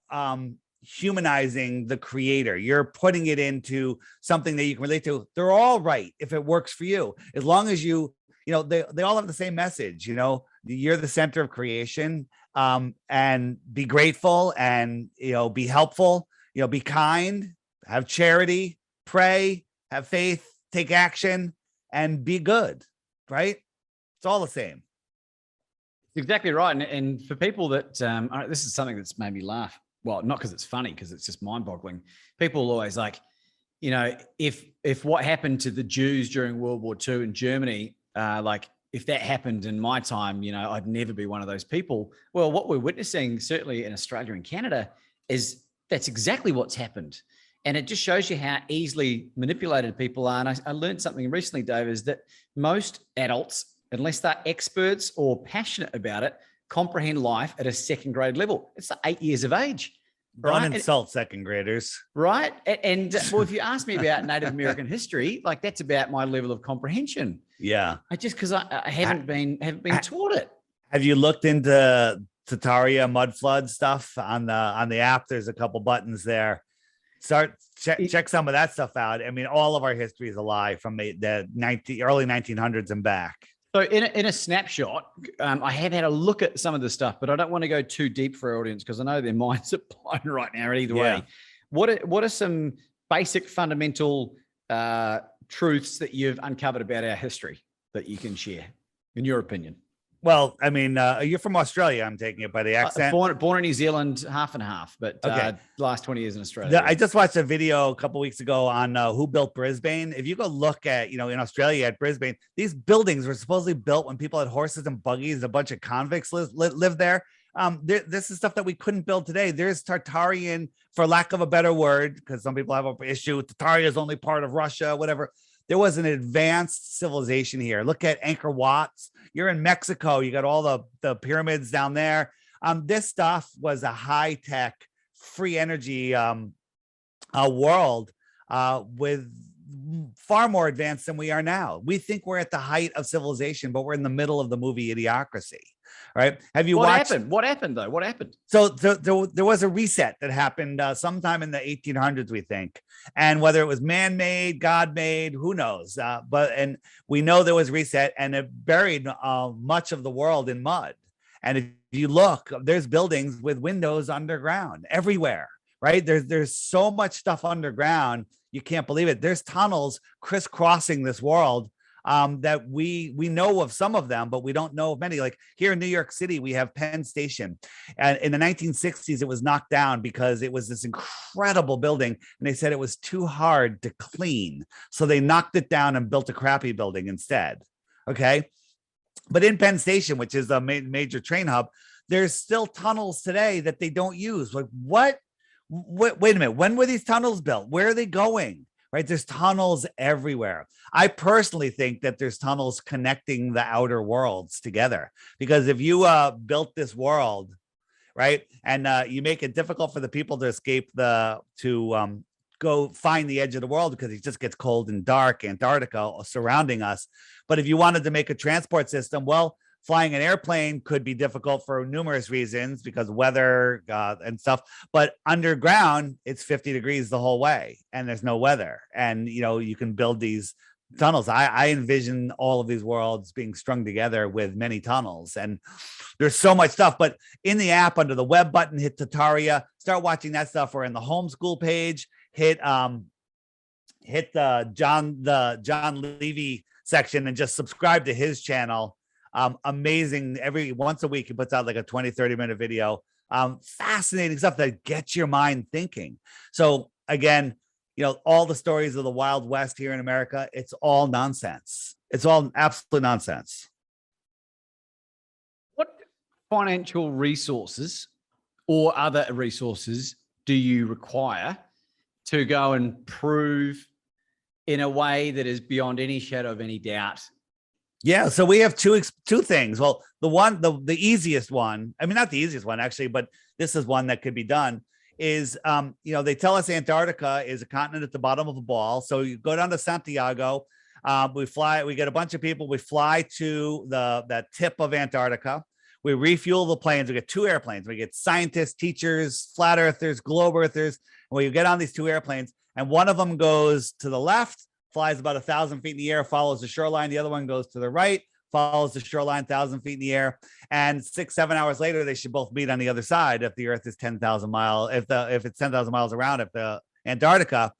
S2: humanizing the creator. You're putting it into something that you can relate to. They're all right if it works for you, as long as they all have the same message. You're the center of creation. And be grateful and, be helpful, be kind, have charity, pray, have faith, take action, and be good, right? It's all the same.
S1: Exactly right. And for people that, this is something that's made me laugh. Well, not because it's funny, because it's just mind boggling. People always like, if what happened to the Jews during World War II in Germany, if that happened in my time, I'd never be one of those people. Well, what we're witnessing, certainly in Australia and Canada, is that's exactly what's happened. And it just shows you how easily manipulated people are. And I learned something recently, Dave, is that most adults, unless they're experts or passionate about it, comprehend life at a second grade level. It's 8 years of age.
S2: Don't insult second graders.
S1: Right. And well, if you ask me about Native American history, that's about my level of comprehension.
S2: Yeah.
S1: Because I haven't been taught it.
S2: Have you looked into Tataria mudflood stuff on the app. There's a couple buttons there. Check some of that stuff out. I mean, all of our history is a lie from the early 1900s and back.
S1: So in a snapshot, I have had a look at some of the stuff, but I don't want to go too deep for our audience because I know their minds are blown right now either way. What are some basic fundamental truths that you've uncovered about our history that you can share, in your opinion?
S2: Well, I mean, you're from Australia, I'm taking it by the accent.
S1: Born in New Zealand, half and half, but last 20 years in Australia.
S2: I just watched a video a couple of weeks ago on who built Brisbane. If you go look at, in Australia at Brisbane, these buildings were supposedly built when people had horses and buggies. A bunch of convicts lived there. This is stuff that we couldn't build today. There's Tartarian, for lack of a better word, because some people have an issue. Tataria is only part of Russia, whatever. There was an advanced civilization here. Look at Angkor Wat's. You're in Mexico. You got all the pyramids down there. This stuff was a high-tech, free energy world with far more advanced than we are now. We think we're at the height of civilization, but we're in the middle of the movie Idiocracy. Right? Have you watched?
S1: What happened though? What happened?
S2: So there was a reset that happened sometime in the 1800s, we think, and whether it was man-made, God-made, who knows? And we know there was reset, and it buried much of the world in mud. And if you look, there's buildings with windows underground everywhere. Right? There's so much stuff underground, you can't believe it. There's tunnels crisscrossing this world. That we know of some of them, but we don't know of many. Like here in New York City, we have Penn Station. And in the 1960s, it was knocked down because it was this incredible building. And they said it was too hard to clean. So they knocked it down and built a crappy building instead. Okay. But in Penn Station, which is a major train hub, there's still tunnels today that they don't use. Like what? Wait a minute. When were these tunnels built? Where are they going? Right? There's tunnels everywhere. I personally think that there's tunnels connecting the outer worlds together, because if you built this world, right, and you make it difficult for the people to escape to go find the edge of the world because it just gets cold and dark, Antarctica surrounding us. But if you wanted to make a transport system, well, flying an airplane could be difficult for numerous reasons because weather and stuff, but underground, it's 50 degrees the whole way and there's no weather. And, you can build these tunnels. I envision all of these worlds being strung together with many tunnels, and there's so much stuff. But in the app, under the web button, hit Tataria, start watching that stuff. Or in the homeschool page, hit the John Levy section and just subscribe to his channel. Amazing. Every once a week, he puts out like a 20-30 minute video. Fascinating stuff that gets your mind thinking. So again, all the stories of the Wild West here in America, it's all nonsense. It's all absolute nonsense.
S1: What financial resources or other resources do you require to go and prove in a way that is beyond any shadow of any doubt?
S2: Yeah, so we have two things. Well, the easiest one, I mean, not the easiest one actually, but this is one that could be done, is, they tell us Antarctica is a continent at the bottom of a ball. So you go down to Santiago, we get a bunch of people, we fly to that tip of Antarctica, we refuel the planes, we get 2 airplanes, we get scientists, teachers, flat earthers, globe earthers, and we get on these 2 airplanes, and one of them goes to the left, flies about 1,000 feet in the air, follows the shoreline. The other one goes to the right, follows the shoreline 1,000 feet in the air. And 6-7 hours later, they should both meet on the other side if the Earth is 10,000 miles, if it's 10,000 miles around, if the Antarctica.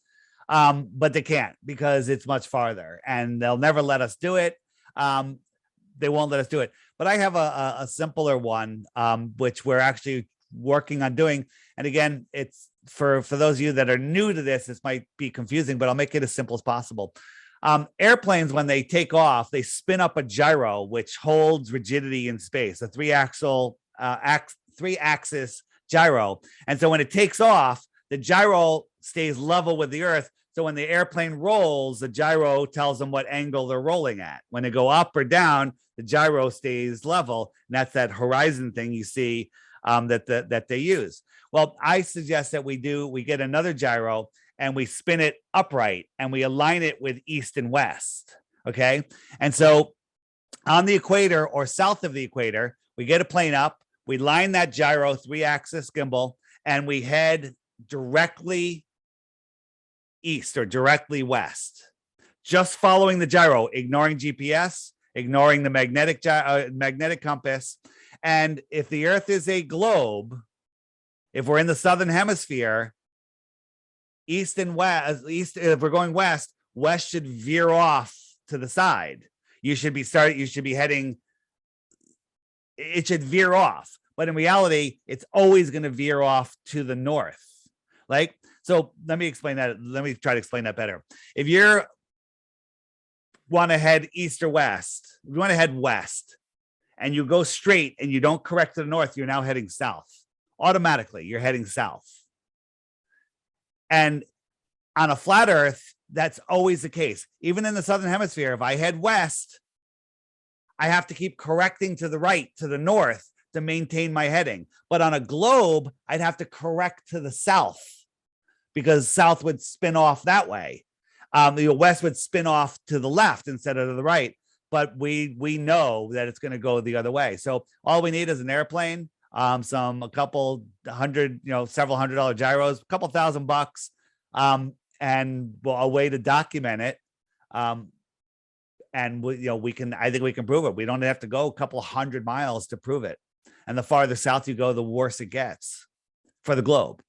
S2: But they can't because it's much farther, and they'll never let us do it. They won't let us do it. But I have a simpler one, which we're actually working on doing. And again, it's for those of you that are new to this, this might be confusing, but I'll make it as simple as possible. Airplanes, when they take off, they spin up a gyro, which holds rigidity in space, a 3-axis gyro. And so when it takes off, the gyro stays level with the Earth. So when the airplane rolls, the gyro tells them what angle they're rolling at. When they go up or down, the gyro stays level. And that's that horizon thing you see that they use. Well, I suggest that we get another gyro and we spin it upright and we align it with east and west. Okay. And so on the equator or south of the equator, we get a plane up, We line that gyro 3-axis gimbal, and we head directly east or directly west, just following the gyro, ignoring GPS, ignoring the magnetic compass. And if the Earth is a globe, if we're in the southern hemisphere, east and west, if we're going west, west should veer off to the side. You should be heading, it should veer off. But in reality, it's always going to veer off to the north. Like, so let me explain that. Let me try to explain that better. If you want to head east or west, if you want to head west and you go straight and you don't correct to the north, you're now heading south. Automatically, you're heading south. And on a flat Earth, that's always the case. Even in the southern hemisphere, if I head west, I have to keep correcting to the right, to the north, to maintain my heading. But on a globe, I'd have to correct to the south because south would spin off that way. The west would spin off to the left instead of to the right. But we know that it's going to go the other way. So all we need is an airplane, a couple hundred, several $100 gyros, a couple $1,000, and a way to document it. And we can, I think we can prove it. We don't have to go a couple 100 miles to prove it. And the farther south you go, the worse it gets for the globe.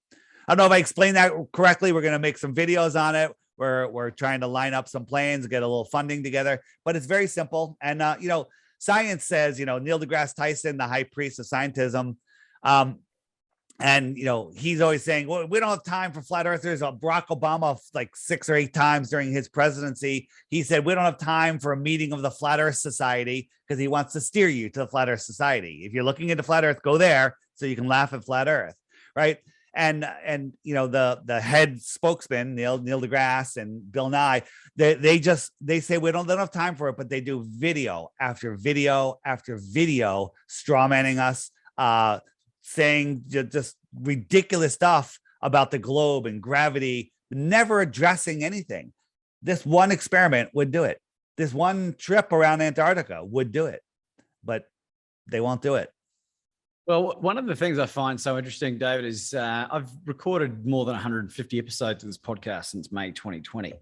S2: I don't know if I explained that correctly. We're going to make some videos on it. We're trying to line up some planes, get a little funding together, but it's very simple. And, science says, Neil deGrasse Tyson, the high priest of scientism, and, he's always saying, well, we don't have time for flat earthers. Barack Obama, like 6 or 8 times during his presidency, he said, we don't have time for a meeting of the Flat Earth Society because he wants to steer you to the Flat Earth Society. If you're looking into flat Earth, go there so you can laugh at flat Earth. Right. And the head spokesman, Neil deGrasse and Bill Nye, they say we don't have time for it, but they do video after video after video strawmanning us, saying just ridiculous stuff about the globe and gravity, never addressing anything. This one experiment would do it. This one trip around Antarctica would do it, but they won't do it.
S1: Well, one of the things I find so interesting, David, is I've recorded more than 150 episodes of this podcast since May 2020.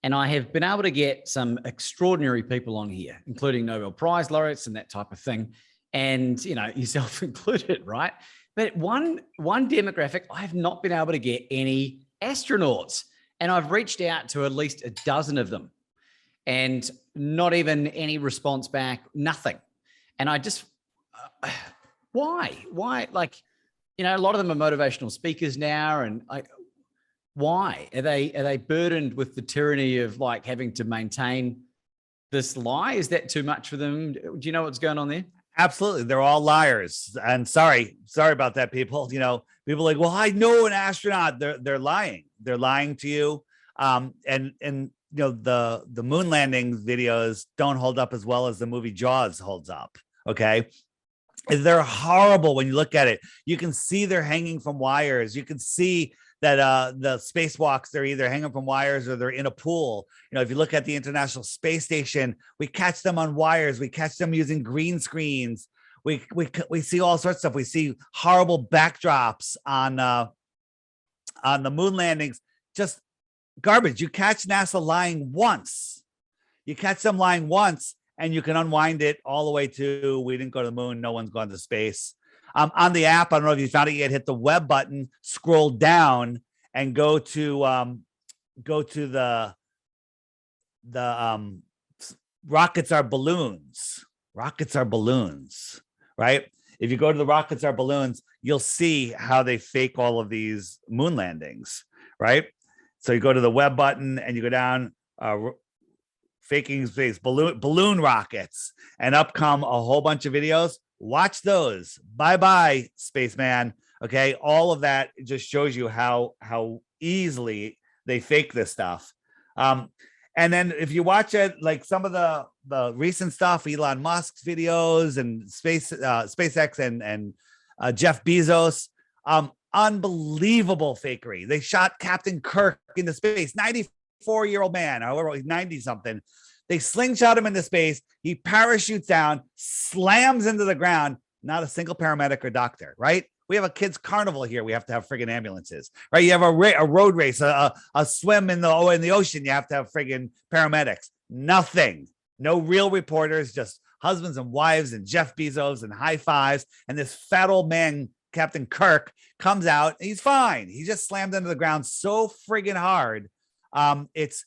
S1: And I have been able to get some extraordinary people on here, including Nobel Prize laureates and that type of thing. And, yourself included, right? But one demographic, I have not been able to get any astronauts. And I've reached out to at least a dozen of them and not even any response back, nothing. And I just... Why? Like, a lot of them are motivational speakers now. And why are they burdened with the tyranny of like having to maintain this lie? Is that too much for them? Do you know what's going on there?
S2: Absolutely. They're all liars. And sorry about that, people. People are like, well, I know an astronaut. They're lying. They're lying to you. And the moon landing videos don't hold up as well as the movie Jaws holds up. Okay. They're horrible when you look at it. You can see they're hanging from wires. You can see that the spacewalks, they're either hanging from wires or they're in a pool. If you look at the International Space Station, we catch them on wires. We catch them using green screens. We see all sorts of stuff. We see horrible backdrops on the moon landings. Just garbage. You catch NASA lying once. You catch them lying once. And you can unwind it all the way to, we didn't go to the moon. No one's gone to space. On the app, I don't know if you found it yet, hit the web button, scroll down and go to the rockets are balloons. Rockets are balloons, right? If you go to the rockets are balloons, you'll see how they fake all of these moon landings, right? So you go to the web button and you go down, faking space balloon rockets, and up come a whole bunch of videos. Watch those. Bye spaceman. Okay, all of that just shows you how easily they fake this stuff. And then if you watch it, like some of the recent stuff, Elon Musk's videos and SpaceX and Jeff Bezos, unbelievable fakery. They shot Captain Kirk into space, 94-year-old man, however, he's 90 something. They slingshot him into space. He parachutes down, slams into the ground. not a single paramedic or doctor, right? We have a kids' carnival here. We have to have friggin' ambulances, right? You have a road race, a swim in the ocean. You have to have friggin' paramedics. Nothing. No real reporters, just husbands and wives and Jeff Bezos and high fives. And this fat old man, Captain Kirk, comes out. And he's fine. He just slammed into the ground so friggin' hard. It's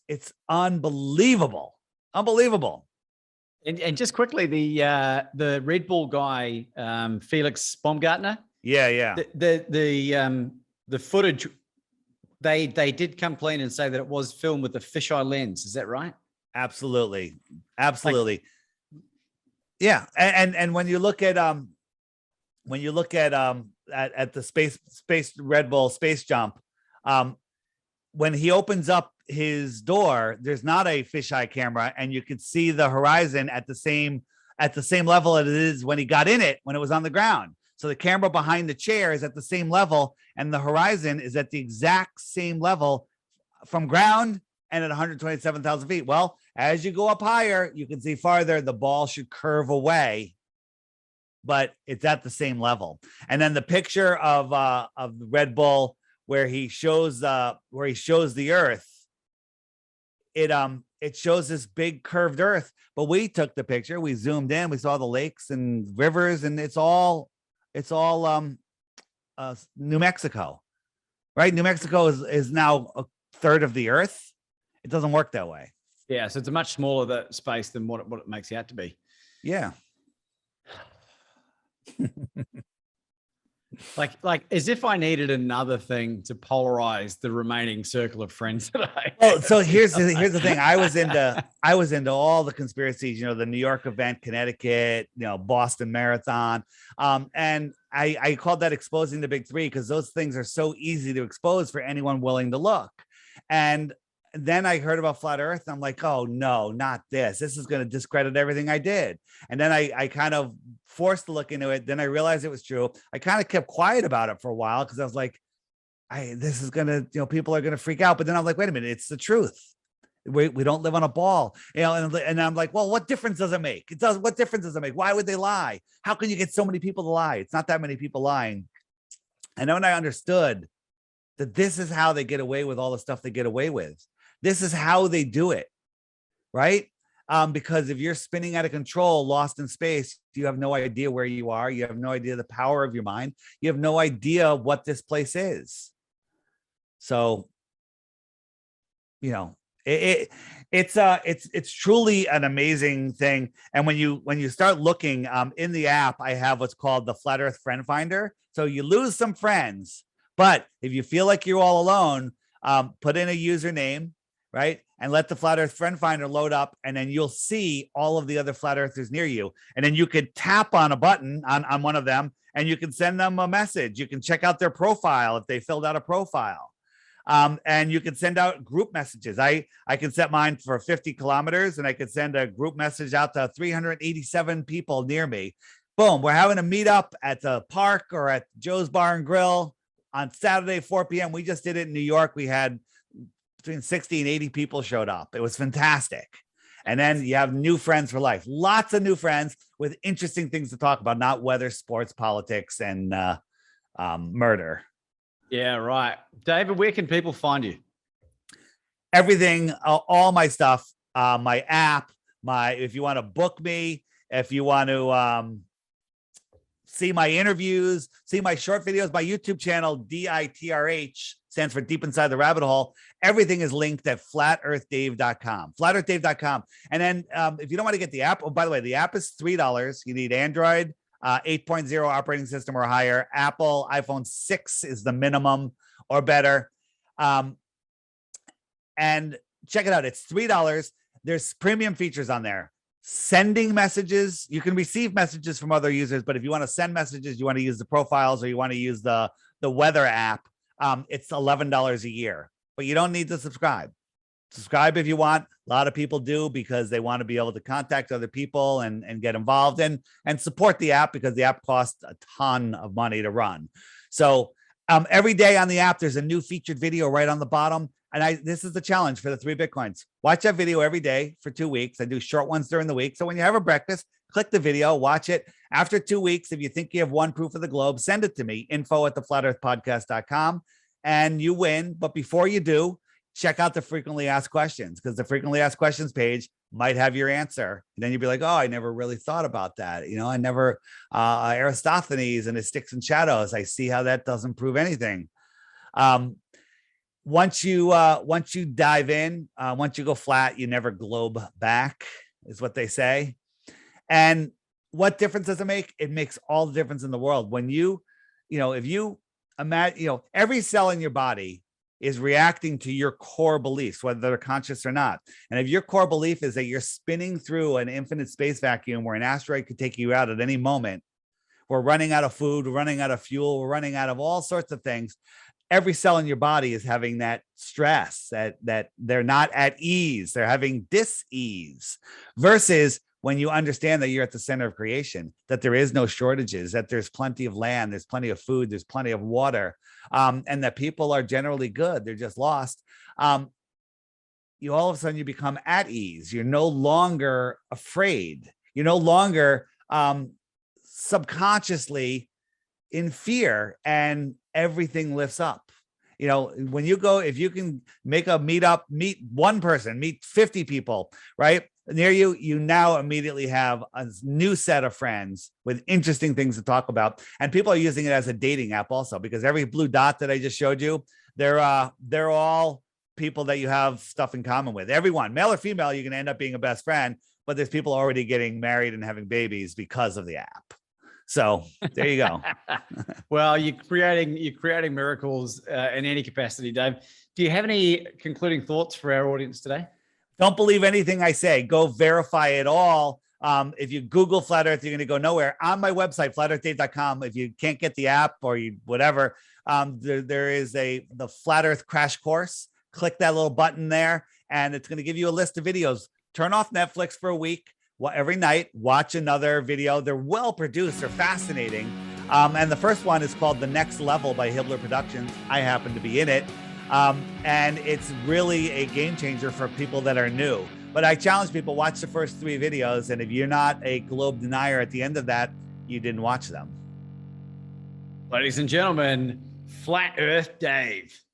S2: unbelievable. Unbelievable.
S1: And just quickly, the Red Bull guy, Felix Baumgartner.
S2: Yeah.
S1: The footage, they did come clean and say that it was filmed with a fisheye lens. Is that right?
S2: Absolutely. Yeah. And when you look at the space Red Bull space jump, when he opens up his door, there's not a fisheye camera, and you could see the horizon at the same level as it is when he got in it, when it was on the ground. So the camera behind the chair is at the same level, and the horizon is at the exact same level from ground and at 127,000 feet. Well, as you go up higher, you can see farther. The ball should curve away, but it's at the same level. And then the picture of Red Bull where he shows the Earth, it shows this big curved Earth. But we took the picture, we zoomed in, we saw the lakes and rivers, and it's all New Mexico, right? New Mexico is now a third of the Earth. It doesn't work that way.
S1: Yeah, so it's a much smaller space than what it makes out to be.
S2: Yeah.
S1: Like as if I needed another thing to polarize the remaining circle of friends that I have.
S2: Well, so here's the thing. I was into all the conspiracies, the New York event, Connecticut, Boston Marathon. And I called that exposing the big three, because those things are so easy to expose for anyone willing to look. And then I heard about flat Earth, and I'm like, oh no, not this. This is going to discredit everything I did. And then I kind of forced to look into it. Then I realized it was true. I kind of kept quiet about it for a while, because I was like, this is going to, people are going to freak out. But then I'm like, wait a minute, it's the truth. We don't live on a ball, and I'm like, well, what difference does it make? What difference does it make? Why would they lie? How can you get so many people to lie? It's not that many people lying. And then when I understood that this is how they get away with all the stuff they get away with, this is how they do it, right? Because if you're spinning out of control, lost in space, you have no idea where you are. You have no idea the power of your mind. You have no idea what this place is. So, it's truly an amazing thing. And when you start looking in the app, I have what's called the Flat Earth Friend Finder. So you lose some friends, but if you feel like you're all alone, put in a username, right? And let the Flat Earth Friend Finder load up, and then you'll see all of the other flat earthers near you. And then you could tap on a button on one of them, and you can send them a message. You can check out their profile if they filled out a profile. And you can send out group messages. I can set mine for 50 kilometers, and I could send a group message out to 387 people near me. Boom, we're having a meetup at the park or at Joe's Bar and Grill on Saturday, 4 p.m. We just did it in New York. We had between 60 and 80 people showed up. It was fantastic. And then you have new friends for life. Lots of new friends with interesting things to talk about, not weather, sports, politics, and murder.
S1: Yeah, right. David, where can people find you?
S2: Everything, all my stuff, my app, if you want to book me, if you want to see my interviews, see my short videos, my YouTube channel, DITRH, stands for Deep Inside the Rabbit Hole. Everything is linked at flatearthdave.com, flatearthdave.com. And then if you don't want to get the app, by the way, the app is $3. You need Android 8.0 operating system or higher. Apple iPhone 6 is the minimum or better. And check it out. It's $3. There's premium features on there. Sending messages. You can receive messages from other users, but if you want to send messages, you want to use the profiles, or you want to use the weather app, it's $11 a year, but you don't need to subscribe. Subscribe if you want. A lot of people do, because they want to be able to contact other people and get involved and support the app, because the app costs a ton of money to run. So every day on the app, there's a new featured video right on the bottom. And this is the challenge for the 3 Bitcoins. Watch that video every day for 2 weeks. I do short ones during the week. So when you have a breakfast, click the video, watch it, After 2 weeks, if you think you have one proof of the globe, send it to me, info@theflatearthpodcast.com, and you win. But before you do, check out the frequently asked questions, because the frequently asked questions page might have your answer. And then you'd be like, oh, I never really thought about that. You know, I never, Aristophanes and his sticks and shadows. I see how that doesn't prove anything. Once you dive in, once you go flat, you never globe back, is what they say. And what difference does it make? It makes all the difference in the world. When if you imagine, every cell in your body is reacting to your core beliefs, whether they're conscious or not. And if your core belief is that you're spinning through an infinite space vacuum where an asteroid could take you out at any moment, we're running out of food, we're running out of fuel, we're running out of all sorts of things. Every cell in your body is having that stress, that they're not at ease, they're having dis-ease, versus when you understand that you're at the center of creation, that there is no shortages, that there's plenty of land, there's plenty of food, there's plenty of water, and that people are generally good, they're just lost. You all of a sudden you become at ease. You're no longer afraid. You're no longer subconsciously in fear, and everything lifts up. When you go, if you can make a meetup, meet one person, meet 50 people, right? Near you, you now immediately have a new set of friends with interesting things to talk about. And people are using it as a dating app also, because every blue dot that I just showed you, they're all people that you have stuff in common with. Everyone, male or female, you can end up being a best friend, but there's people already getting married and having babies because of the app. So there you go.
S1: Well, you're creating miracles in any capacity, Dave. Do you have any concluding thoughts for our audience today?
S2: Don't believe anything I say. Go verify it all. If you Google Flat Earth, you're going to go nowhere. On my website, flatearthdave.com, if you can't get the app or whatever, there is the Flat Earth crash course. Click that little button there, and it's going to give you a list of videos. Turn off Netflix for a week. Every night, watch another video. They're well produced. They're fascinating. And the first one is called The Next Level by Hibbler Productions. I happen to be in it. And it's really a game changer for people that are new. But I challenge people, watch the first 3 videos. And if you're not a globe denier at the end of that, you didn't watch them.
S1: Ladies and gentlemen, Flat Earth Dave.